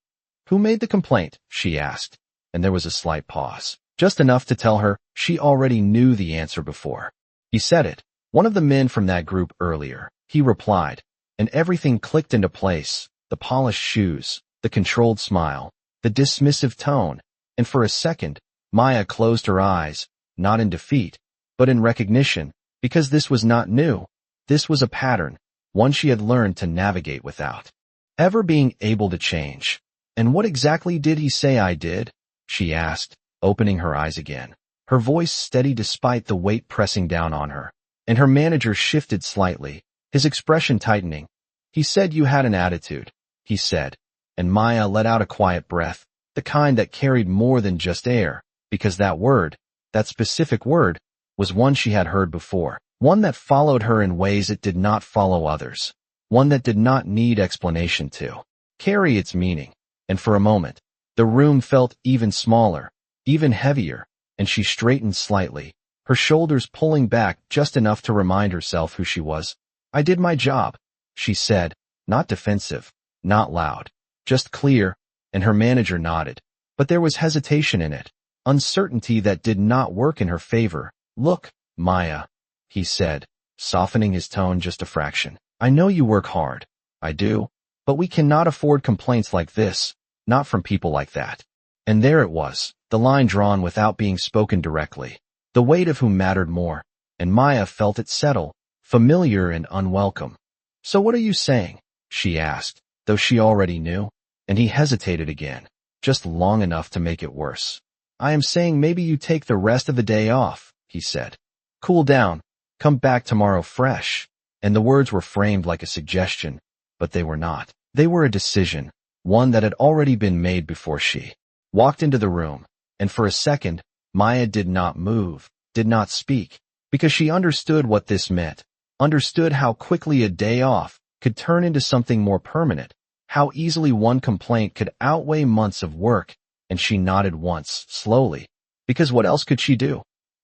A: "Who made the complaint?" she asked, and there was a slight pause, just enough to tell her she already knew the answer before he said it. "One of the men from that group earlier," he replied, and everything clicked into place, the polished shoes, the controlled smile, the dismissive tone, and for a second, Maya closed her eyes, not in defeat, but in recognition, because this was not new. This was a pattern, one she had learned to navigate without ever being able to change. "And what exactly did he say I did?" she asked, opening her eyes again, her voice steady despite the weight pressing down on her, and her manager shifted slightly, his expression tightening. "He said you had an attitude," he said, and Maya let out a quiet breath, the kind that carried more than just air, because that word, that specific word, was one she had heard before, one that followed her in ways it did not follow others. one that did not need explanation to carry its meaning. And for a moment, the room felt even smaller, even heavier, and she straightened slightly, her shoulders pulling back just enough to remind herself who she was. "I did my job," she said, not defensive, not loud, just clear, and her manager nodded. But there was hesitation in it, uncertainty that did not work in her favor. "Look, Maya," he said, softening his tone just a fraction. "I know you work hard. I do. But we cannot afford complaints like this, not from people like that." And there it was, the line drawn without being spoken directly, the weight of who mattered more, and Maya felt it settle, familiar and unwelcome. "So what are you saying?" she asked, though she already knew, and he hesitated again, just long enough to make it worse. "I am saying maybe you take the rest of the day off," he said. "Cool down, come back tomorrow fresh." And the words were framed like a suggestion, but they were not. They were a decision, one that had already been made before she walked into the room, and for a second, Maya did not move, did not speak, because she understood what this meant, understood how quickly a day off could turn into something more permanent, how easily one complaint could outweigh months of work, and she nodded once, slowly, because what else could she do?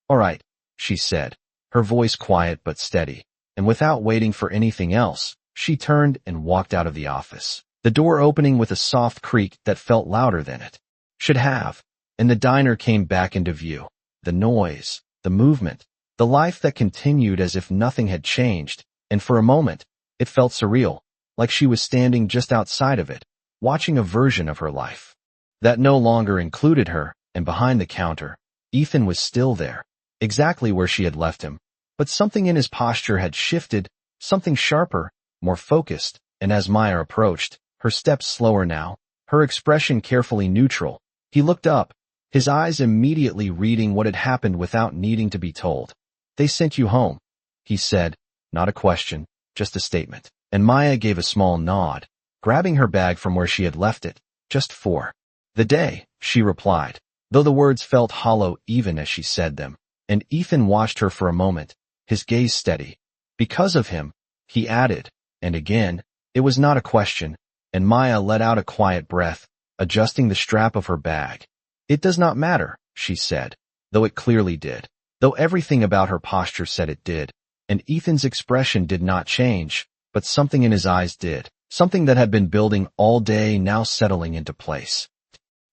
A: "All right," she said, her voice quiet but steady, and without waiting for anything else, she turned and walked out of the office, the door opening with a soft creak that felt louder than it should have, and the diner came back into view. The noise, the movement, the life that continued as if nothing had changed, and for a moment, it felt surreal, like she was standing just outside of it, watching a version of her life that no longer included her. And behind the counter, Ethan was still there, exactly where she had left him, but something in his posture had shifted, something sharper, more focused, and as Maya approached, her steps slower now, her expression carefully neutral, he looked up, his eyes immediately reading what had happened without needing to be told. "They sent you home," he said, not a question, just a statement. And Maya gave a small nod, grabbing her bag from where she had left it. "Just for the day," she replied, though the words felt hollow even as she said them. And Ethan watched her for a moment, his gaze steady. "Because of him," he added, and again, it was not a question, and Maya let out a quiet breath, adjusting the strap of her bag. "It does not matter," she said, though it clearly did, though everything about her posture said it did, and Ethan's expression did not change, but something in his eyes did, something that had been building all day now settling into place.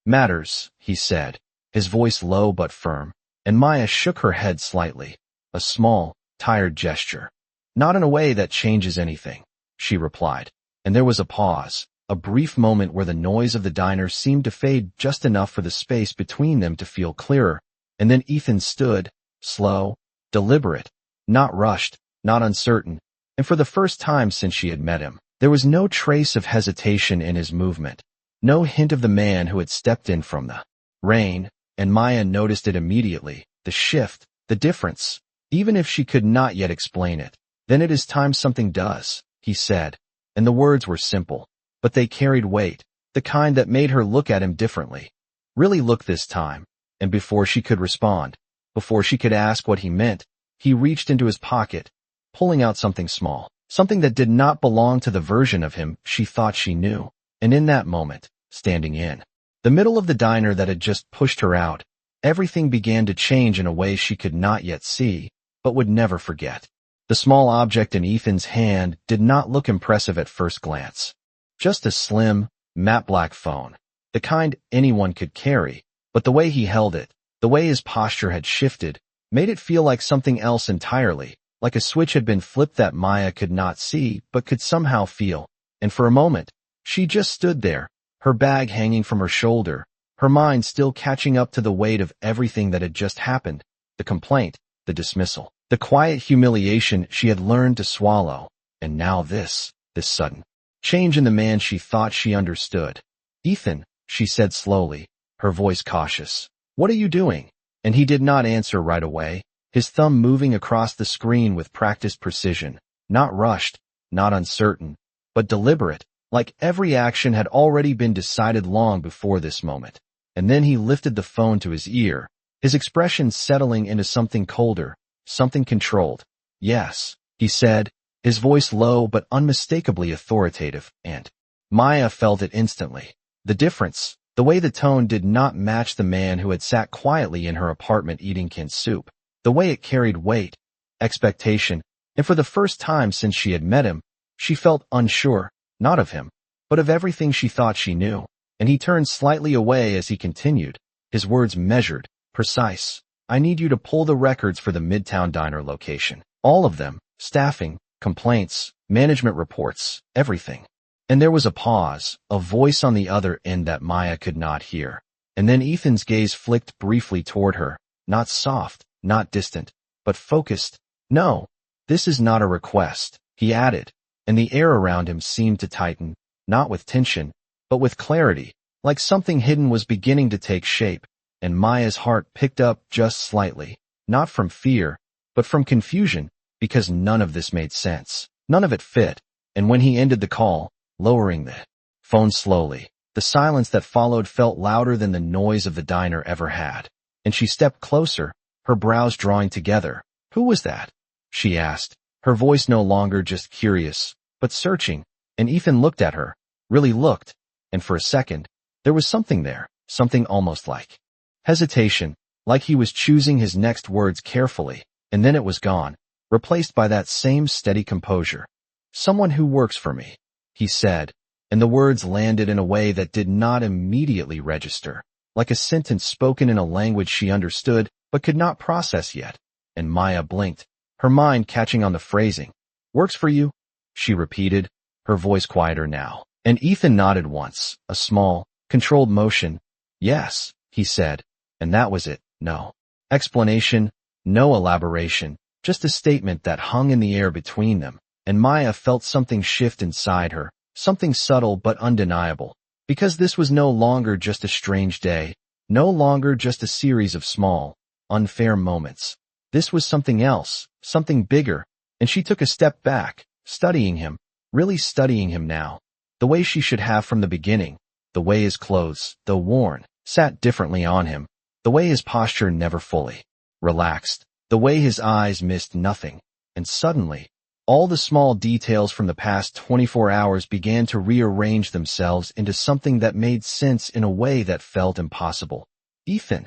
A: "Matters," he said, his voice low but firm, and Maya shook her head slightly, a small, tired gesture. "Not in a way that changes anything," she replied, and there was a pause, a brief moment where the noise of the diner seemed to fade just enough for the space between them to feel clearer, and then Ethan stood, slow, deliberate, not rushed, not uncertain, and for the first time since she had met him, there was no trace of hesitation in his movement, no hint of the man who had stepped in from the rain, and Maya noticed it immediately, the shift, the difference, even if she could not yet explain it. "Then it is time something does," he said, and the words were simple, but they carried weight, the kind that made her look at him differently. Really look this time, and before she could respond, before she could ask what he meant, he reached into his pocket, pulling out something small, something that did not belong to the version of him she thought she knew. And in that moment, standing in the middle of the diner that had just pushed her out, everything began to change in a way she could not yet see, but would never forget. The small object in Ethan's hand did not look impressive at first glance. Just a slim, matte black phone, the kind anyone could carry, but the way he held it, the way his posture had shifted, made it feel like something else entirely, like a switch had been flipped that Maya could not see but could somehow feel. And for a moment, she just stood there, her bag hanging from her shoulder, her mind still catching up to the weight of everything that had just happened, the complaint, the dismissal, the quiet humiliation she had learned to swallow, and now this sudden change in the man she thought she understood. "Ethan," she said slowly, her voice cautious, "what are you doing?" And he did not answer right away, his thumb moving across the screen with practiced precision, not rushed, not uncertain, but deliberate, like every action had already been decided long before this moment. And then he lifted the phone to his ear, his expression settling into something colder, something controlled. "Yes," he said, his voice low but unmistakably authoritative, and Maya felt it instantly. The difference, the way the tone did not match the man who had sat quietly in her apartment eating canned soup. The way it carried weight, expectation, and for the first time since she had met him, she felt unsure, not of him, but of everything she thought she knew. And he turned slightly away as he continued, his words measured, precise. I need you to pull the records for the Midtown Diner location. All of them, staffing, complaints, management reports, everything. And there was a pause, a voice on the other end that Maya could not hear. And then Ethan's gaze flicked briefly toward her, not soft, not distant, but focused. No, this is not a request, he added, and the air around him seemed to tighten, not with tension, but with clarity, like something hidden was beginning to take shape, and Maya's heart picked up just slightly, not from fear, but from confusion, because none of this made sense. None of it fit, and when he ended the call, lowering the phone slowly, the silence that followed felt louder than the noise of the diner ever had, and she stepped closer, her brows drawing together. Who was that? She asked, her voice no longer just curious, but searching, and Ethan looked at her, really looked, and for a second, there was something there, something almost like hesitation, like he was choosing his next words carefully, and then it was gone, replaced by that same steady composure. Someone who works for me, he said, and the words landed in a way that did not immediately register, like a sentence spoken in a language she understood but could not process yet, and Maya blinked, her mind catching on the phrasing. Works for you? She repeated, her voice quieter now. And Ethan nodded once, a small, controlled motion. Yes, he said, and that was it. No explanation, no elaboration, just a statement that hung in the air between them, and Maya felt something shift inside her, something subtle but undeniable, because this was no longer just a strange day, no longer just a series of small, unfair moments. This was something else, something bigger, and she took a step back, studying him, really studying him now. The way she should have from the beginning, the way his clothes, though worn, sat differently on him, the way his posture never fully relaxed, the way his eyes missed nothing, and suddenly, all the small details from the past 24 hours began to rearrange themselves into something that made sense in a way that felt impossible. Ethan,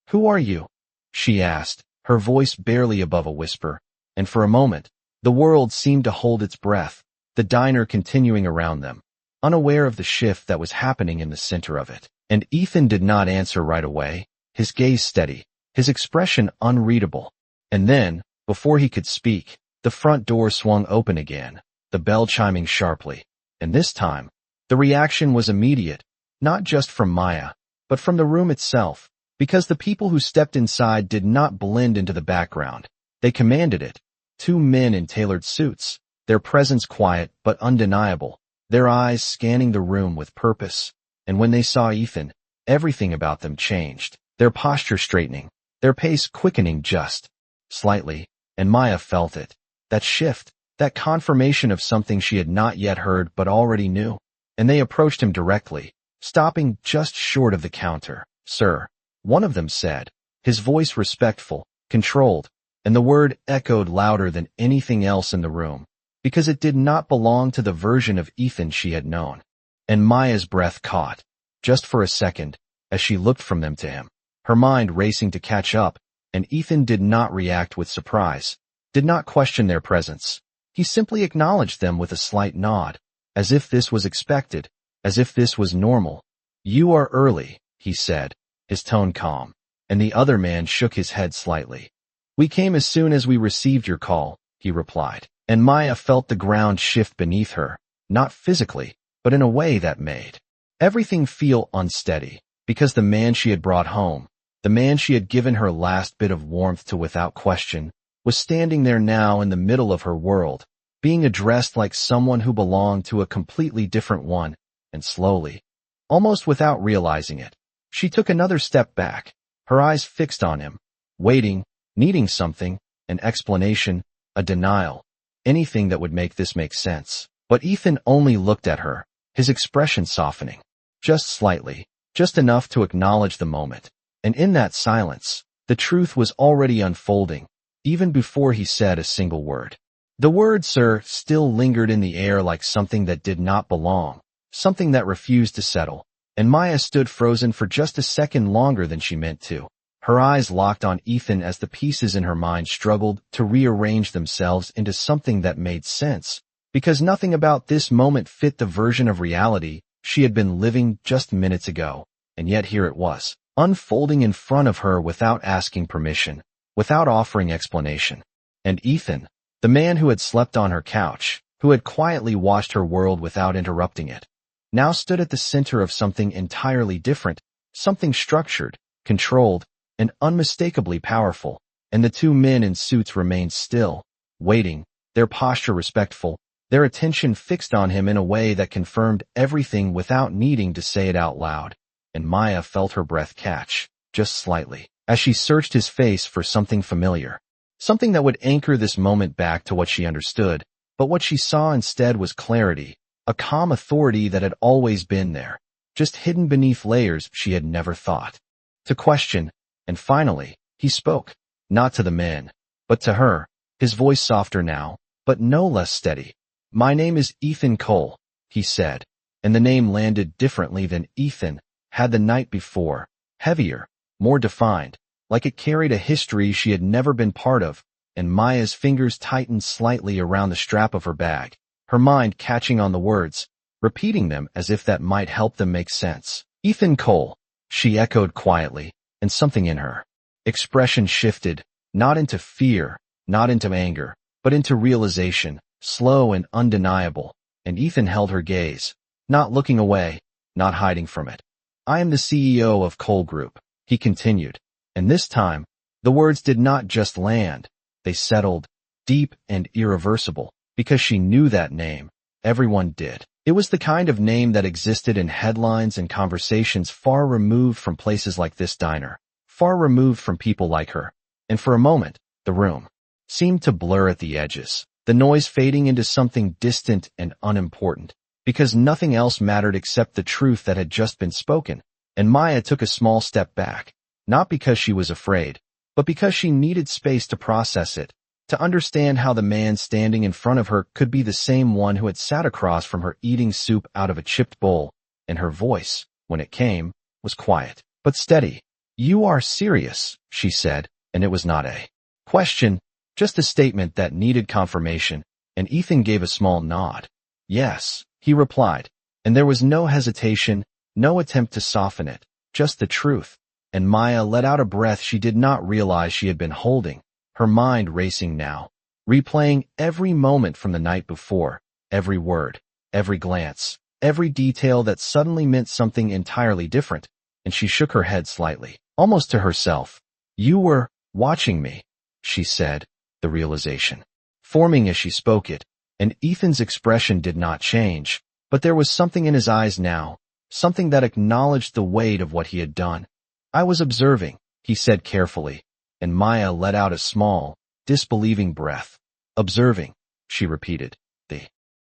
A: who are you? She asked, her voice barely above a whisper, and for a moment, the world seemed to hold its breath, the diner continuing around them, unaware of the shift that was happening in the center of it. And Ethan did not answer right away, his gaze steady, his expression unreadable. And then, before he could speak, the front door swung open again, the bell chiming sharply. And this time, the reaction was immediate, not just from Maya, but from the room itself, because the people who stepped inside did not blend into the background. They commanded it. Two men in tailored suits, their presence quiet but undeniable, their eyes scanning the room with purpose. And when they saw Ethan, everything about them changed, their posture straightening, their pace quickening just slightly, and Maya felt it. That shift, that confirmation of something she had not yet heard but already knew. And they approached him directly, stopping just short of the counter. Sir, one of them said, his voice respectful, controlled, and the word echoed louder than anything else in the room, because it did not belong to the version of Ethan she had known. And Maya's breath caught, just for a second, as she looked from them to him, her mind racing to catch up, and Ethan did not react with surprise, did not question their presence. He simply acknowledged them with a slight nod, as if this was expected, as if this was normal. You are early, he said, his tone calm, and the other man shook his head slightly. We came as soon as we received your call, he replied, and Maya felt the ground shift beneath her, not physically, but in a way that made everything feel unsteady, because the man she had brought home, the man she had given her last bit of warmth to without question, was standing there now in the middle of her world, being addressed like someone who belonged to a completely different one, and slowly, almost without realizing it, she took another step back, her eyes fixed on him, waiting, needing something, an explanation, a denial, anything that would make this make sense. But Ethan only looked at her, his expression softening, just slightly, just enough to acknowledge the moment. And in that silence, the truth was already unfolding, even before he said a single word. The word "sir" still lingered in the air like something that did not belong, something that refused to settle, and Maya stood frozen for just a second longer than she meant to. Her eyes locked on Ethan as the pieces in her mind struggled to rearrange themselves into something that made sense, because nothing about this moment fit the version of reality she had been living just minutes ago, and yet here it was, unfolding in front of her without asking permission, without offering explanation. And Ethan, the man who had slept on her couch, who had quietly watched her world without interrupting it, now stood at the center of something entirely different, something structured, controlled, and unmistakably powerful, and the two men in suits remained still, waiting, their posture respectful, their attention fixed on him in a way that confirmed everything without needing to say it out loud. And Maya felt her breath catch, just slightly, as she searched his face for something familiar. Something that would anchor this moment back to what she understood, but what she saw instead was clarity, a calm authority that had always been there, just hidden beneath layers she had never thought to question. And finally, he spoke, not to the men, but to her, his voice softer now, but no less steady. "My name is Ethan Cole," he said, and the name landed differently than Ethan had the night before, heavier, more defined, like it carried a history she had never been part of, and Maya's fingers tightened slightly around the strap of her bag, her mind catching on the words, repeating them as if that might help them make sense. "Ethan Cole," she echoed quietly, and something in her expression shifted, not into fear, not into anger, but into realization, slow and undeniable, and Ethan held her gaze, not looking away, not hiding from it. "I am the CEO of Cole Group," he continued. And this time, the words did not just land, they settled, deep and irreversible, because she knew that name. Everyone did. It was the kind of name that existed in headlines and conversations far removed from places like this diner, far removed from people like her. And for a moment, the room seemed to blur at the edges, the noise fading into something distant and unimportant, because nothing else mattered except the truth that had just been spoken. And Maya took a small step back. Not because she was afraid, but because she needed space to process it, to understand how the man standing in front of her could be the same one who had sat across from her eating soup out of a chipped bowl, and her voice, when it came, was quiet, but steady. "You are serious," she said, and it was not a question, just a statement that needed confirmation, and Ethan gave a small nod. "Yes," he replied, and there was no hesitation, no attempt to soften it, just the truth. And Maya let out a breath she did not realize she had been holding, her mind racing now, replaying every moment from the night before, every word, every glance, every detail that suddenly meant something entirely different, and she shook her head slightly, almost to herself. "You were watching me," she said, the realization forming as she spoke it, and Ethan's expression did not change, but there was something in his eyes now, something that acknowledged the weight of what he had done. "I was observing," he said carefully, and Maya let out a small, disbelieving breath. "Observing," she repeated, the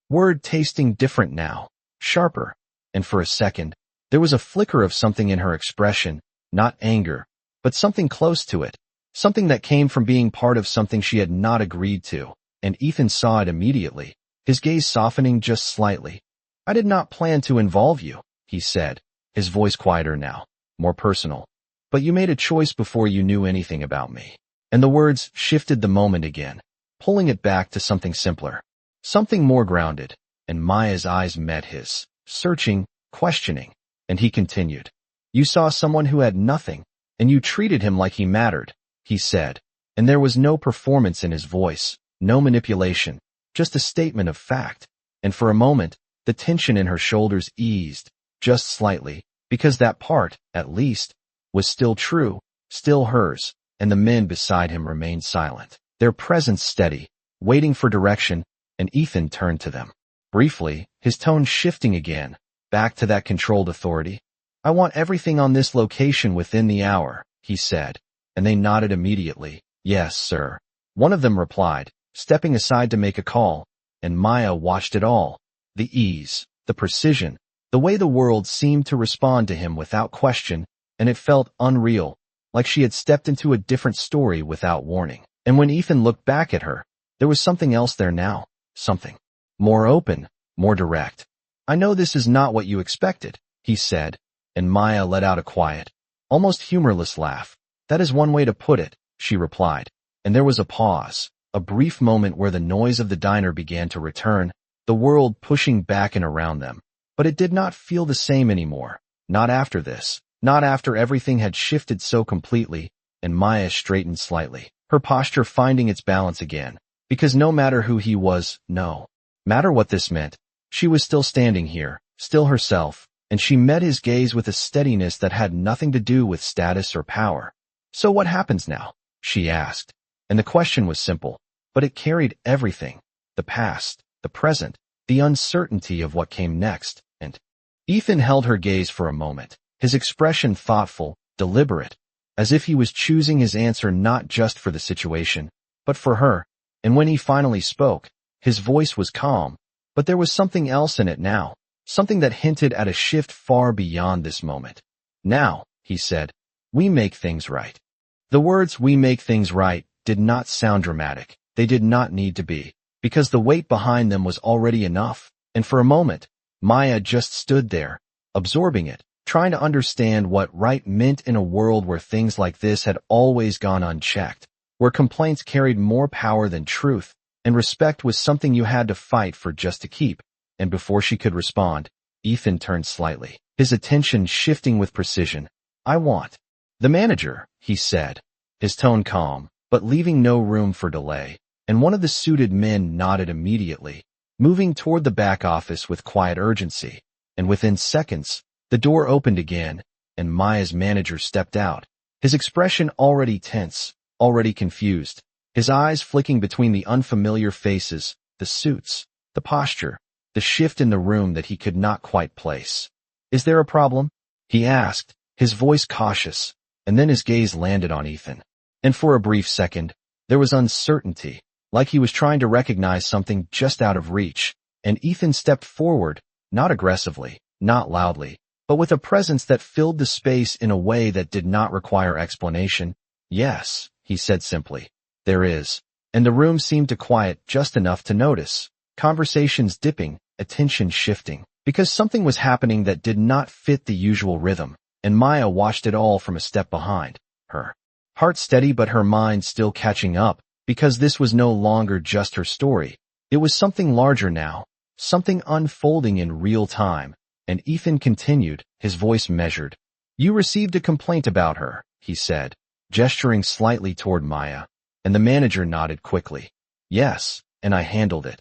A: word tasting different now, sharper, and for a second, there was a flicker of something in her expression, not anger, but something close to it, something that came from being part of something she had not agreed to, and Ethan saw it immediately, his gaze softening just slightly. "I did not plan to involve you," he said, his voice quieter now, more personal. "But you made a choice before you knew anything about me." And the words shifted the moment again, pulling it back to something simpler, something more grounded, and Maya's eyes met his, searching, questioning, and he continued. "You saw someone who had nothing, and you treated him like he mattered," he said, and there was no performance in his voice, no manipulation, just a statement of fact. And for a moment, the tension in her shoulders eased, just slightly, because that part, at least, was still true, still hers, and the men beside him remained silent, their presence steady, waiting for direction, and Ethan turned to them. Briefly, his tone shifting again, back to that controlled authority. "I want everything on this location within the hour," he said, and they nodded immediately. "Yes, sir," one of them replied, stepping aside to make a call, and Maya watched it all, the ease, the precision, the way the world seemed to respond to him without question, and it felt unreal, like she had stepped into a different story without warning. And when Ethan looked back at her, There was something else there now. Something more open, more direct. I know this is not what you expected, he said, and Maya let out a quiet, almost humorless laugh. That is one way to put it, she replied. And there was a pause, a brief moment where the noise of the diner began to return, the world pushing back and around them. But it did not feel the same anymore. Not after this. Not after everything had shifted so completely, and Maya straightened slightly, her posture finding its balance again. Because no matter who he was, no matter what this meant, she was still standing here, still herself, and she met his gaze with a steadiness that had nothing to do with status or power. So what happens now? She asked. And the question was simple, but it carried everything. The past, the present, the uncertainty of what came next, and Ethan held her gaze for a moment, his expression thoughtful, deliberate, as if he was choosing his answer not just for the situation, but for her. And when he finally spoke, his voice was calm, but there was something else in it now, something that hinted at a shift far beyond this moment. Now, he said, we make things right. The words "we make things right" did not sound dramatic. They did not need to be, because the weight behind them was already enough. And for a moment, Maya just stood there, absorbing it, trying to understand what right meant in a world where things like this had always gone unchecked, where complaints carried more power than truth, and respect was something you had to fight for just to keep. And before she could respond, Ethan turned slightly, his attention shifting with precision. I want the manager, he said, his tone calm, but leaving no room for delay, and one of the suited men nodded immediately, moving toward the back office with quiet urgency. And within seconds, the door opened again, and Maya's manager stepped out, his expression already tense, already confused, his eyes flicking between the unfamiliar faces, the suits, the posture, the shift in the room that he could not quite place. Is there a problem? He asked, his voice cautious, and then his gaze landed on Ethan. And for a brief second, there was uncertainty, like he was trying to recognize something just out of reach, and Ethan stepped forward, not aggressively, not loudly, but with a presence that filled the space in a way that did not require explanation. Yes, he said simply. There is. And the room seemed to quiet just enough to notice. Conversations dipping, attention shifting, because something was happening that did not fit the usual rhythm, and Maya watched it all from a step behind, her heart steady but her mind still catching up, because this was no longer just her story. It was something larger now, something unfolding in real time, and Ethan continued, his voice measured. You received a complaint about her, he said, gesturing slightly toward Maya, and the manager nodded quickly. Yes, and I handled it,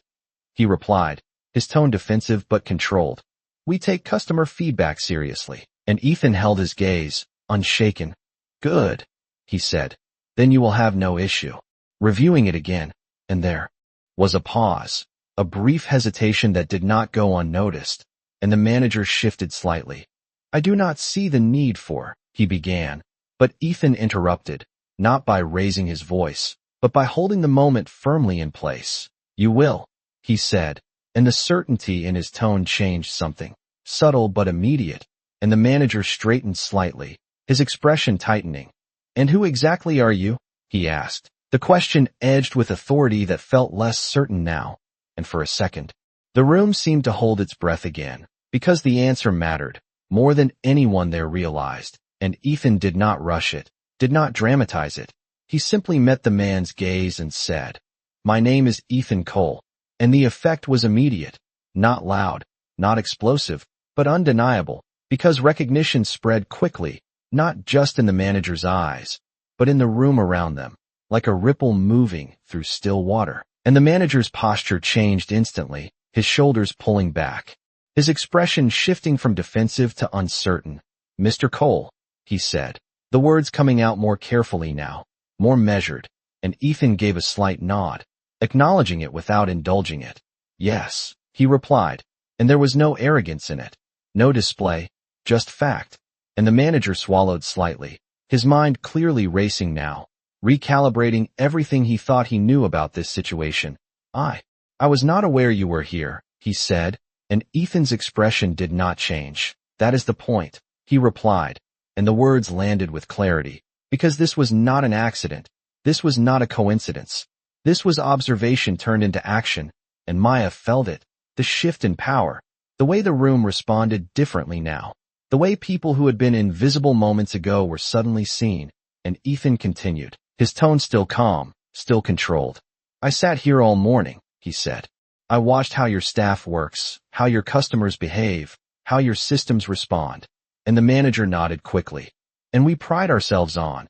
A: he replied, his tone defensive but controlled. We take customer feedback seriously, and Ethan held his gaze, unshaken. Good, he said. Then you will have no issue reviewing it again. And there was a pause, a brief hesitation that did not go unnoticed, and the manager shifted slightly. I do not see the need for, he began, but Ethan interrupted, not by raising his voice, but by holding the moment firmly in place. You will, he said, and the certainty in his tone changed something, subtle but immediate, and the manager straightened slightly, his expression tightening. And who exactly are you? He asked, the question edged with authority that felt less certain now, and for a second, the room seemed to hold its breath again, because the answer mattered, more than anyone there realized, and Ethan did not rush it, did not dramatize it. He simply met the man's gaze and said, My name is Ethan Cole, and the effect was immediate, not loud, not explosive, but undeniable, because recognition spread quickly, not just in the manager's eyes, but in the room around them, like a ripple moving through still water. And the manager's posture changed instantly, his shoulders pulling back, his expression shifting from defensive to uncertain. Mr. Cole, he said, the words coming out more carefully now, more measured, and Ethan gave a slight nod, acknowledging it without indulging it. Yes, he replied, and there was no arrogance in it, no display, just fact. And the manager swallowed slightly, his mind clearly racing now, recalibrating everything he thought he knew about this situation. I was not aware you were here, he said, and Ethan's expression did not change. That is the point, he replied, and the words landed with clarity, because this was not an accident, this was not a coincidence. This was observation turned into action, and Maya felt it, the shift in power, the way the room responded differently now, the way people who had been invisible moments ago were suddenly seen, and Ethan continued, his tone still calm, still controlled. I sat here all morning, he said. I watched how your staff works, how your customers behave, how your systems respond. And the manager nodded quickly. And we pride ourselves on,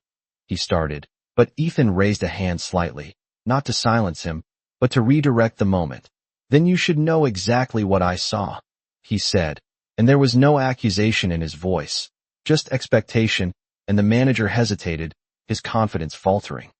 A: he started, but Ethan raised a hand slightly, not to silence him, but to redirect the moment. Then you should know exactly what I saw, he said, and there was no accusation in his voice, just expectation, and the manager hesitated, his confidence faltering.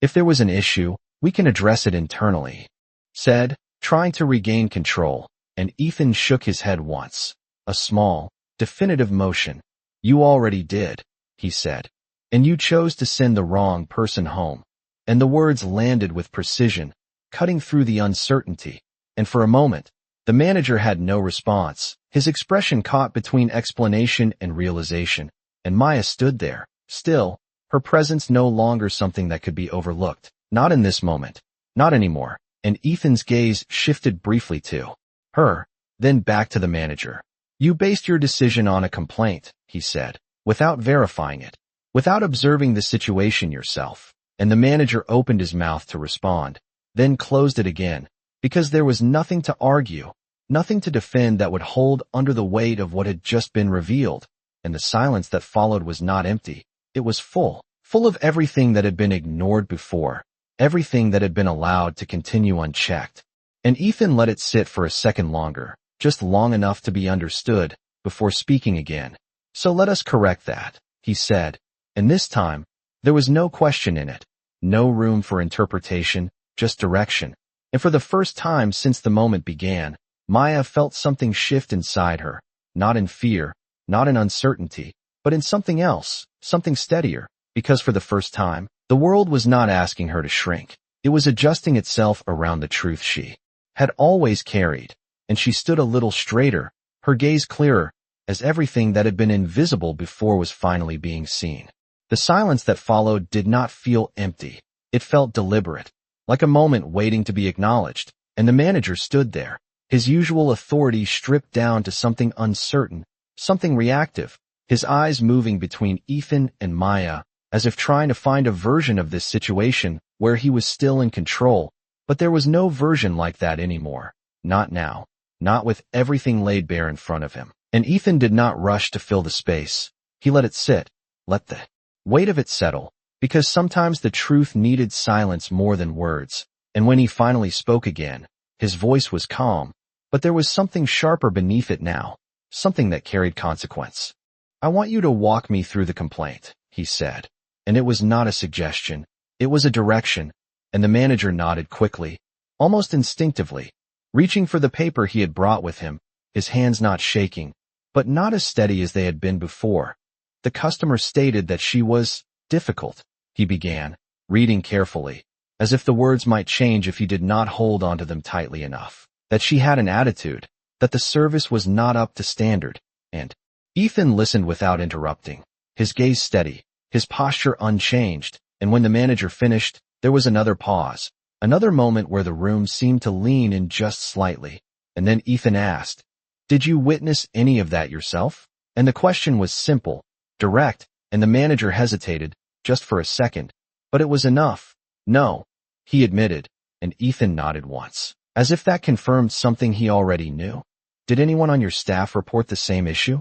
A: If there was an issue, we can address it internally, said, trying to regain control, and Ethan shook his head once, a small, definitive motion. You already did, he said, and you chose to send the wrong person home. And the words landed with precision, cutting through the uncertainty, and for a moment, the manager had no response, his expression caught between explanation and realization, and Maya stood there, still, her presence no longer something that could be overlooked, not in this moment, not anymore, and Ethan's gaze shifted briefly to her, then back to the manager. You based your decision on a complaint, he said, without verifying it, without observing the situation yourself, and the manager opened his mouth to respond, then closed it again, because there was nothing to argue, nothing to defend that would hold under the weight of what had just been revealed, and the silence that followed was not empty, it was full of everything that had been ignored before, everything that had been allowed to continue unchecked. And Ethan let it sit for a second longer, just long enough to be understood, before speaking again. So let us correct that, he said, and this time, there was no question in it, no room for interpretation, just direction. And for the first time since the moment began, Maya felt something shift inside her, not in fear, not in uncertainty, but in something else, something steadier, because for the first time, the world was not asking her to shrink. It was adjusting itself around the truth she had always carried, and she stood a little straighter, her gaze clearer, as everything that had been invisible before was finally being seen. The silence that followed did not feel empty. It felt deliberate, like a moment waiting to be acknowledged, and the manager stood there, his usual authority stripped down to something uncertain, something reactive, his eyes moving between Ethan and Maya, as if trying to find a version of this situation where he was still in control, but there was no version like that anymore. Not now. Not with everything laid bare in front of him. And Ethan did not rush to fill the space. He let it sit, let the weight of it settle, because sometimes the truth needed silence more than words. And when he finally spoke again, his voice was calm, but there was something sharper beneath it now, something that carried consequence. I want you to walk me through the complaint, he said. And it was not a suggestion, it was a direction, and the manager nodded quickly, almost instinctively, reaching for the paper he had brought with him, his hands not shaking, but not as steady as they had been before. The customer stated that she was difficult, he began, reading carefully, as if the words might change if he did not hold onto them tightly enough, that she had an attitude, that the service was not up to standard, and Ethan listened without interrupting, his gaze steady, his posture unchanged, and when the manager finished, there was another pause, another moment where the room seemed to lean in just slightly, and then Ethan asked, "Did you witness any of that yourself?" And the question was simple, direct, and the manager hesitated, just for a second, but it was enough. No, he admitted, and Ethan nodded once, as if that confirmed something he already knew. Did anyone on your staff report the same issue?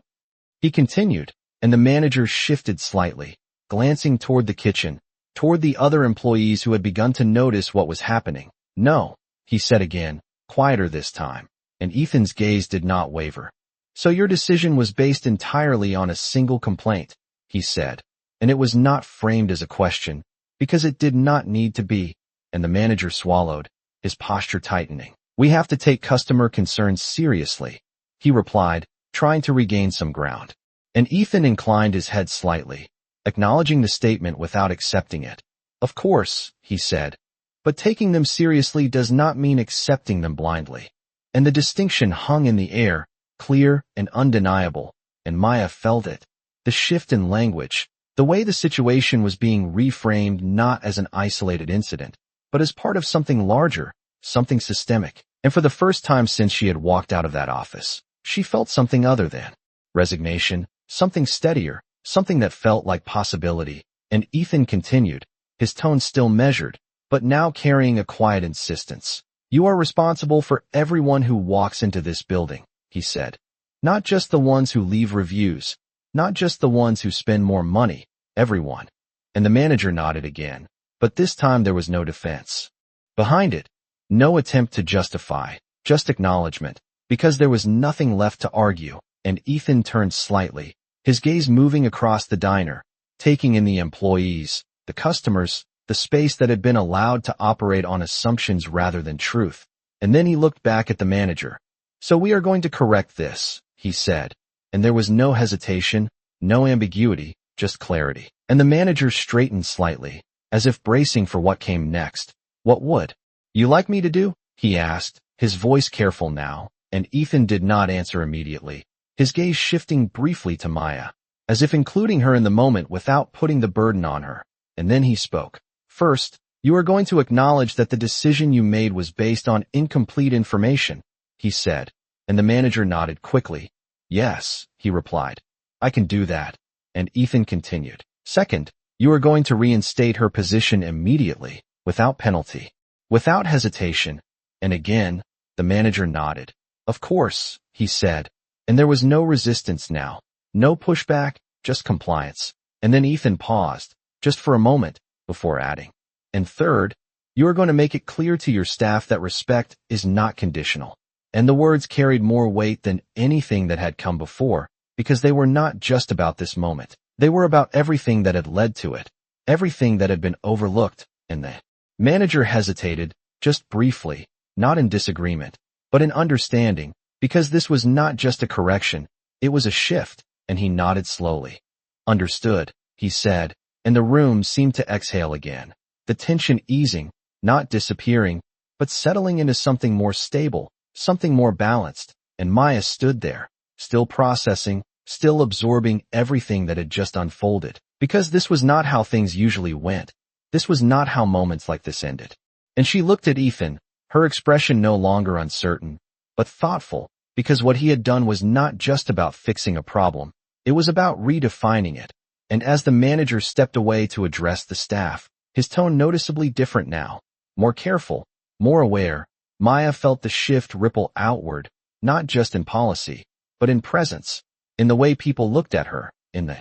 A: He continued, and the manager shifted slightly, glancing toward the kitchen, toward the other employees who had begun to notice what was happening. No, he said again, quieter this time, and Ethan's gaze did not waver. So your decision was based entirely on a single complaint, he said, and it was not framed as a question, because it did not need to be, and the manager swallowed, his posture tightening. We have to take customer concerns seriously, he replied, trying to regain some ground. And Ethan inclined his head slightly, acknowledging the statement without accepting it. Of course, he said, but taking them seriously does not mean accepting them blindly. And the distinction hung in the air, clear and undeniable, and Maya felt it. The shift in language, the way the situation was being reframed not as an isolated incident, but as part of something larger, something systemic. And for the first time since she had walked out of that office, she felt something other than resignation, something steadier, something that felt like possibility. And Ethan continued, his tone still measured, but now carrying a quiet insistence. You are responsible for everyone who walks into this building, he said. Not just the ones who leave reviews, not just the ones who spend more money, everyone. And the manager nodded again, but this time there was no defense behind it, no attempt to justify, just acknowledgement, because there was nothing left to argue. And Ethan turned slightly, his gaze moving across the diner, taking in the employees, the customers, the space that had been allowed to operate on assumptions rather than truth. And then he looked back at the manager. So we are going to correct this, he said. And there was no hesitation, no ambiguity, just clarity. And the manager straightened slightly, as if bracing for what came next. What would you like me to do? He asked, his voice careful now, and Ethan did not answer immediately, his gaze shifting briefly to Maya, as if including her in the moment without putting the burden on her. And then he spoke. First, you are going to acknowledge that the decision you made was based on incomplete information, he said, and the manager nodded quickly. Yes, he replied. I can do that. And Ethan continued. Second, you are going to reinstate her position immediately, without penalty, without hesitation. And again, the manager nodded. Of course, he said, and there was no resistance now, no pushback, just compliance. And then Ethan paused, just for a moment, before adding. And third, you are going to make it clear to your staff that respect is not conditional. And the words carried more weight than anything that had come before, because they were not just about this moment. They were about everything that had led to it, everything that had been overlooked. And the manager hesitated, just briefly, not in disagreement, but in understanding, because this was not just a correction, it was a shift, and he nodded slowly. Understood, he said, and the room seemed to exhale again, the tension easing, not disappearing, but settling into something more stable, something more balanced. And Maya stood there, still processing, still absorbing everything that had just unfolded, because this was not how things usually went. This was not how moments like this ended. And she looked at Ethan, her expression no longer uncertain, but thoughtful, because what he had done was not just about fixing a problem, it was about redefining it. And as the manager stepped away to address the staff, his tone noticeably different now, more careful, more aware, Maya felt the shift ripple outward, not just in policy, but in presence, in the way people looked at her, in the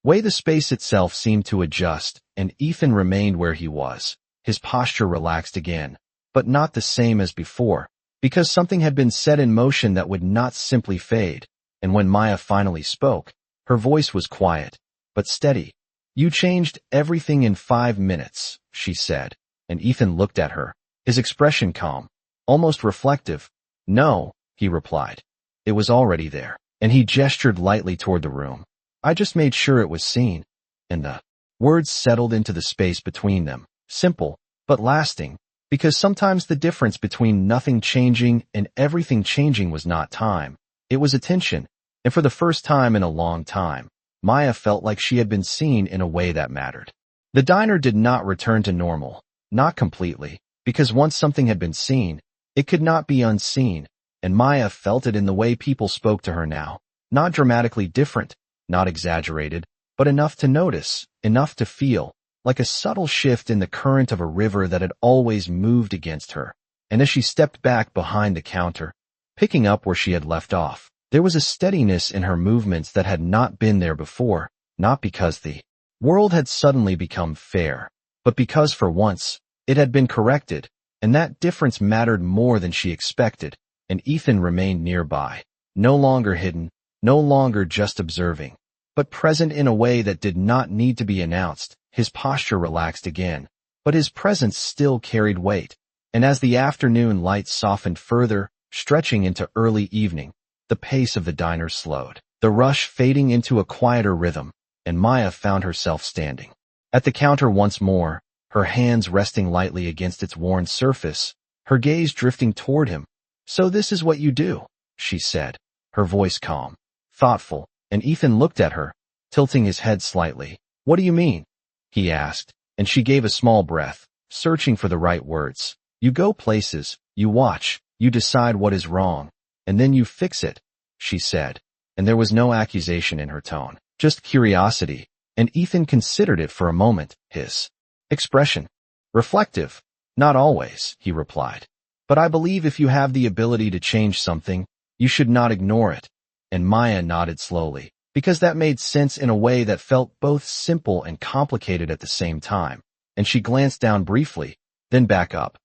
A: way the space itself seemed to adjust. And Ethan remained where he was, his posture relaxed again, but not the same as before, because something had been set in motion that would not simply fade. And when Maya finally spoke, her voice was quiet, but steady. You changed everything in 5 minutes, she said, and Ethan looked at her, his expression calm, almost reflective. No, he replied. It was already there, and he gestured lightly toward the room. I just made sure it was seen. And the words settled into the space between them, simple, but lasting, because sometimes the difference between nothing changing and everything changing was not time. It was attention, and for the first time in a long time, Maya felt like she had been seen in a way that mattered. The diner did not return to normal, not completely, because once something had been seen, it could not be unseen, and Maya felt it in the way people spoke to her now, not dramatically different, not exaggerated, but enough to notice, enough to feel, like a subtle shift in the current of a river that had always moved against her. And as she stepped back behind the counter, picking up where she had left off, there was a steadiness in her movements that had not been there before, not because the world had suddenly become fair, but because for once, it had been corrected, and that difference mattered more than she expected. And Ethan remained nearby, no longer hidden, no longer just observing, but present in a way that did not need to be announced. His posture relaxed again, but his presence still carried weight. And as the afternoon light softened further, stretching into early evening, the pace of the diner slowed, the rush fading into a quieter rhythm, and Maya found herself standing at the counter once more, her hands resting lightly against its worn surface, her gaze drifting toward him. So this is what you do, she said, her voice calm, thoughtful, and Ethan looked at her, tilting his head slightly. What do you mean? He asked, and she gave a small breath, searching for the right words. You go places, you watch, you decide what is wrong, and then you fix it, she said, and there was no accusation in her tone, just curiosity, and Ethan considered it for a moment, his expression reflective. Not always, he replied. But I believe if you have the ability to change something, you should not ignore it. And Maya nodded slowly, because that made sense in a way that felt both simple and complicated at the same time, and she glanced down briefly, then back up.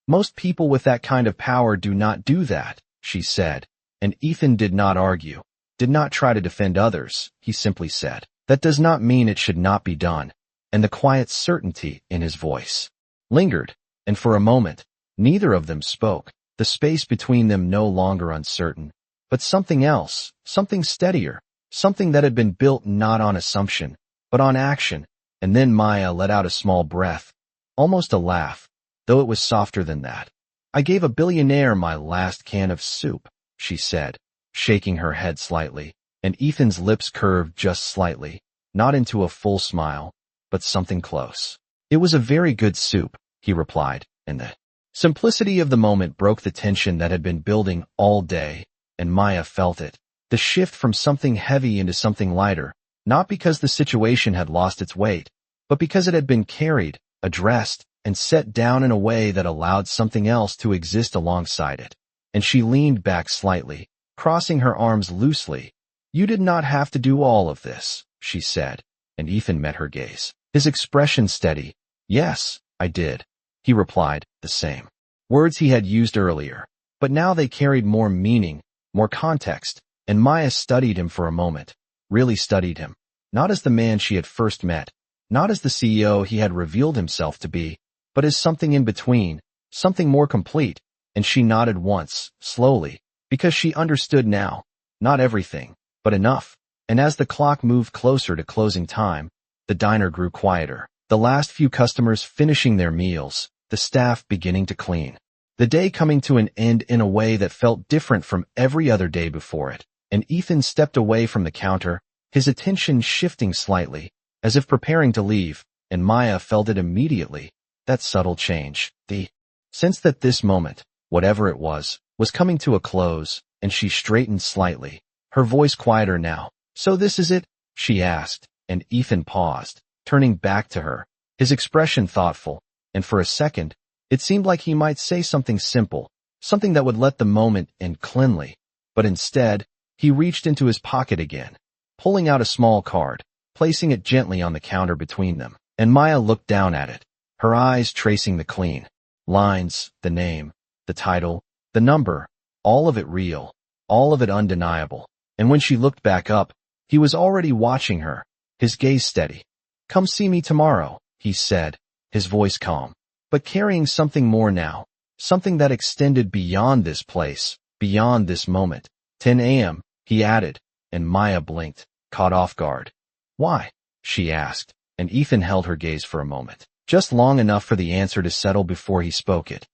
A: Most people with that kind of power do not do that, she said, and Ethan did not argue, did not try to defend others, he simply said, that does not mean it should not be done, and the quiet certainty in his voice lingered, and for a moment, neither of them spoke, the space between them no longer uncertain, but something else, something steadier, something that had been built not on assumption, but on action, and then Maya let out a small breath, almost a laugh, though it was softer than that. I gave a billionaire my last can of soup, she said, shaking her head slightly, and Ethan's lips curved just slightly, not into a full smile, but something close. It was a very good soup, he replied, and the simplicity of the moment broke the tension that had been building all day, and Maya felt it. The shift from something heavy into something lighter, not because the situation had lost its weight, but because it had been carried, addressed, and set down in a way that allowed something else to exist alongside it. And she leaned back slightly, crossing her arms loosely. You did not have to do all of this, she said, and Ethan met her gaze, his expression steady. Yes, I did, he replied, the same words he had used earlier, but now they carried more meaning, more context, and Maya studied him for a moment, really studied him, not as the man she had first met, not as the CEO he had revealed himself to be, but as something in between, something more complete, and she nodded once, slowly, because she understood now, not everything, but enough. And as the clock moved closer to closing time, the diner grew quieter, the last few customers finishing their meals, the staff beginning to clean. The day coming to an end in a way that felt different from every other day before it, and Ethan stepped away from the counter, his attention shifting slightly, as if preparing to leave, and Maya felt it immediately, that subtle change, the sense that this moment, whatever it was coming to a close, and she straightened slightly, her voice quieter now. So this is it? She asked, and Ethan paused, turning back to her, his expression thoughtful, and for a second, it seemed like he might say something simple, something that would let the moment end cleanly, but instead, he reached into his pocket again, pulling out a small card, placing it gently on the counter between them, and Maya looked down at it, her eyes tracing the clean lines, the name, the title, the number, all of it real, all of it undeniable, and when she looked back up, he was already watching her, his gaze steady. Come see me tomorrow, he said, his voice calm, but carrying something more now, something that extended beyond this place, beyond this moment. 10 a.m., he added, and Maya blinked, caught off guard. Why? She asked, and Ethan held her gaze for a moment, just long enough for the answer to settle before he spoke it.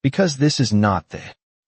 A: Because this is not the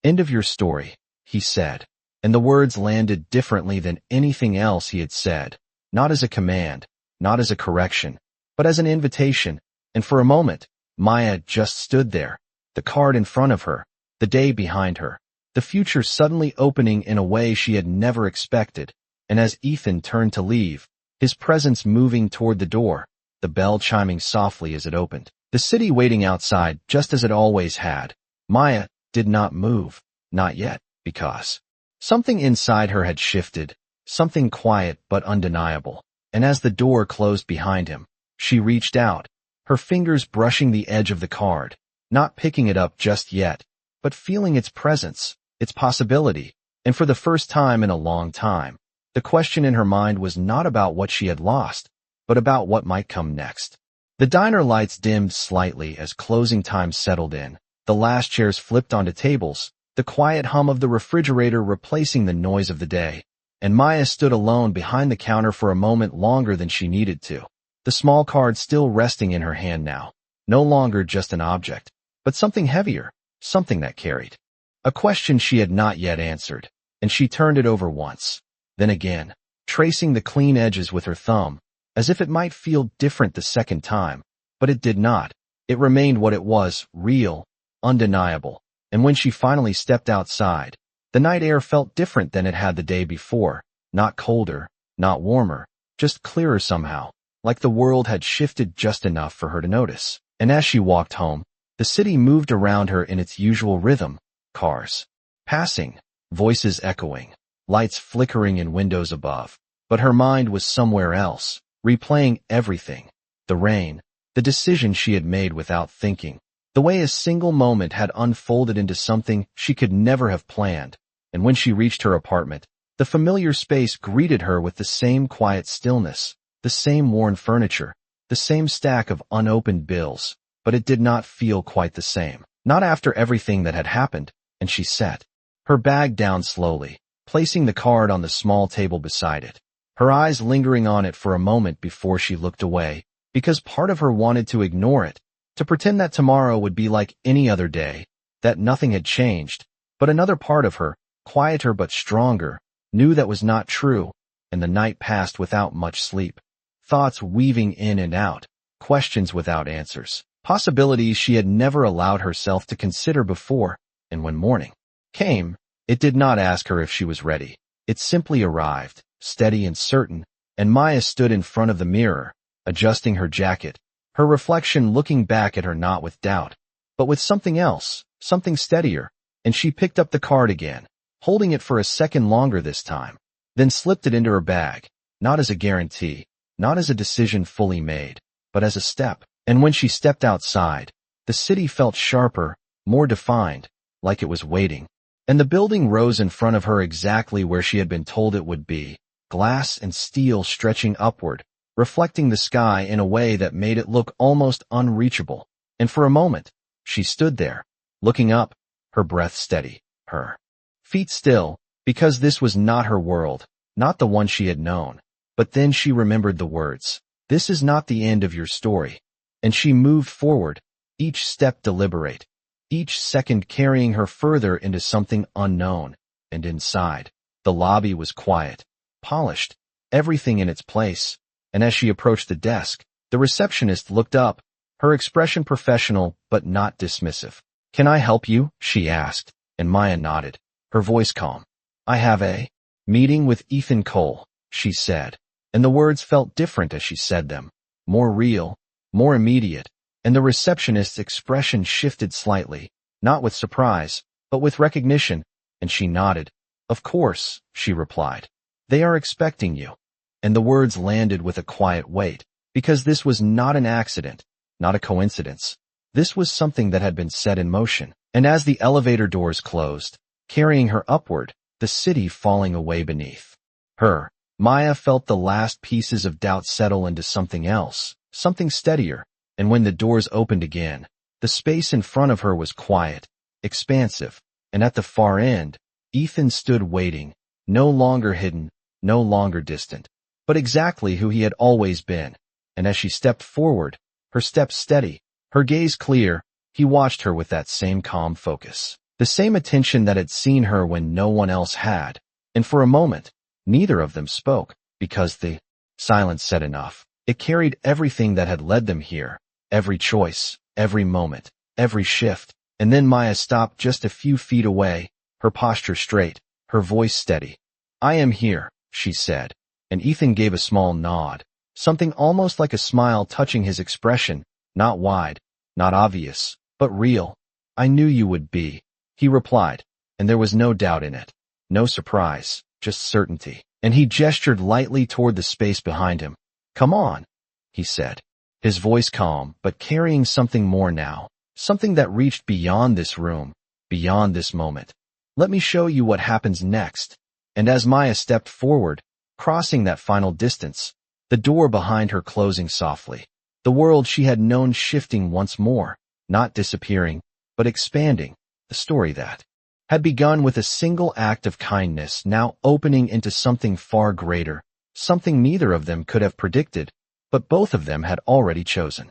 A: end of your story, he said, and the words landed differently than anything else he had said, not as a command, not as a correction, but as an invitation, and for a moment, Maya just stood there, the card in front of her, the day behind her, the future suddenly opening in a way she had never expected, and as Ethan turned to leave, his presence moving toward the door, the bell chiming softly as it opened, the city waiting outside just as it always had, Maya did not move, not yet, because something inside her had shifted, something quiet but undeniable, and as the door closed behind him, she reached out, her fingers brushing the edge of the card, not picking it up just yet, but feeling its presence, its possibility, and for the first time in a long time, the question in her mind was not about what she had lost, but about what might come next. The diner lights dimmed slightly as closing time settled in, the last chairs flipped onto tables, the quiet hum of the refrigerator replacing the noise of the day, and Maya stood alone behind the counter for a moment longer than she needed to, the small card still resting in her hand now, no longer just an object, but something heavier, something that carried a question she had not yet answered, and she turned it over once, then again, tracing the clean edges with her thumb, as if it might feel different the second time, but it did not, It remained what it was, real, undeniable. And when she finally stepped outside, the night air felt different than it had the day before, not colder, not warmer, just clearer somehow, like the world had shifted just enough for her to notice. And as she walked home, the city moved around her in its usual rhythm, cars passing, voices echoing, lights flickering in windows above. But her mind was somewhere else, replaying everything. The rain, the decision she had made without thinking, the way a single moment had unfolded into something she could never have planned. And when she reached her apartment, the familiar space greeted her with the same quiet stillness, the same worn furniture, the same stack of unopened bills, but it did not feel quite the same. Not after everything that had happened, and she set her bag down slowly, placing the card on the small table beside it, her eyes lingering on it for a moment before she looked away, because part of her wanted to ignore it, to pretend that tomorrow would be like any other day, that nothing had changed. But another part of her, quieter but stronger, knew that was not true, and the night passed without much sleep. Thoughts weaving in and out, questions without answers, possibilities she had never allowed herself to consider before. And when morning came, it did not ask her if she was ready. It simply arrived, steady and certain, and Maya stood in front of the mirror, adjusting her jacket, her reflection looking back at her not with doubt, but with something else, something steadier. And she picked up the card again, holding it for a second longer this time, then slipped it into her bag, not as a guarantee, not as a decision fully made, but as a step. And when she stepped outside, the city felt sharper, more defined, like it was waiting. And the building rose in front of her exactly where she had been told it would be, glass and steel stretching upward, reflecting the sky in a way that made it look almost unreachable. And for a moment, she stood there, looking up, her breath steady, her feet still, because this was not her world, not the one she had known. But then she remembered the words, "This is not the end of your story." And she moved forward, each step deliberate, each second carrying her further into something unknown. And inside, the lobby was quiet, polished, everything in its place. And as she approached the desk, the receptionist looked up, her expression professional but not dismissive. "Can I help you?" she asked, and Maya nodded, her voice calm. "I have a meeting with Ethan Cole," she said, and the words felt different as she said them, more real, more immediate, and the receptionist's expression shifted slightly, not with surprise, but with recognition, and she nodded. "Of course," she replied. "They are expecting you." And the words landed with a quiet weight, because this was not an accident, not a coincidence. This was something that had been set in motion. And as the elevator doors closed, carrying her upward, the city falling away beneath her, Maya felt the last pieces of doubt settle into something else, something steadier. And when the doors opened again, the space in front of her was quiet, expansive, and at the far end, Ethan stood waiting, no longer hidden, no longer distant, but exactly who he had always been. And as she stepped forward, her steps steady, her gaze clear, he watched her with that same calm focus, the same attention that had seen her when no one else had. And for a moment, neither of them spoke, because the silence said enough. It carried everything that had led them here, every choice, every moment, every shift. And then Maya stopped just a few feet away, her posture straight, her voice steady. "I am here," she said, and Ethan gave a small nod, something almost like a smile touching his expression, not wide, not obvious, but real. "I knew you would be," he replied, and there was no doubt in it, no surprise, just certainty. And he gestured lightly toward the space behind him. "Come on," he said, his voice calm but carrying something more now, something that reached beyond this room, beyond this moment. "Let me show you what happens next." And as Maya stepped forward, crossing that final distance, the door behind her closing softly, the world she had known shifting once more, not disappearing, but expanding, the story that had begun with a single act of kindness now opening into something far greater, something neither of them could have predicted, but both of them had already chosen.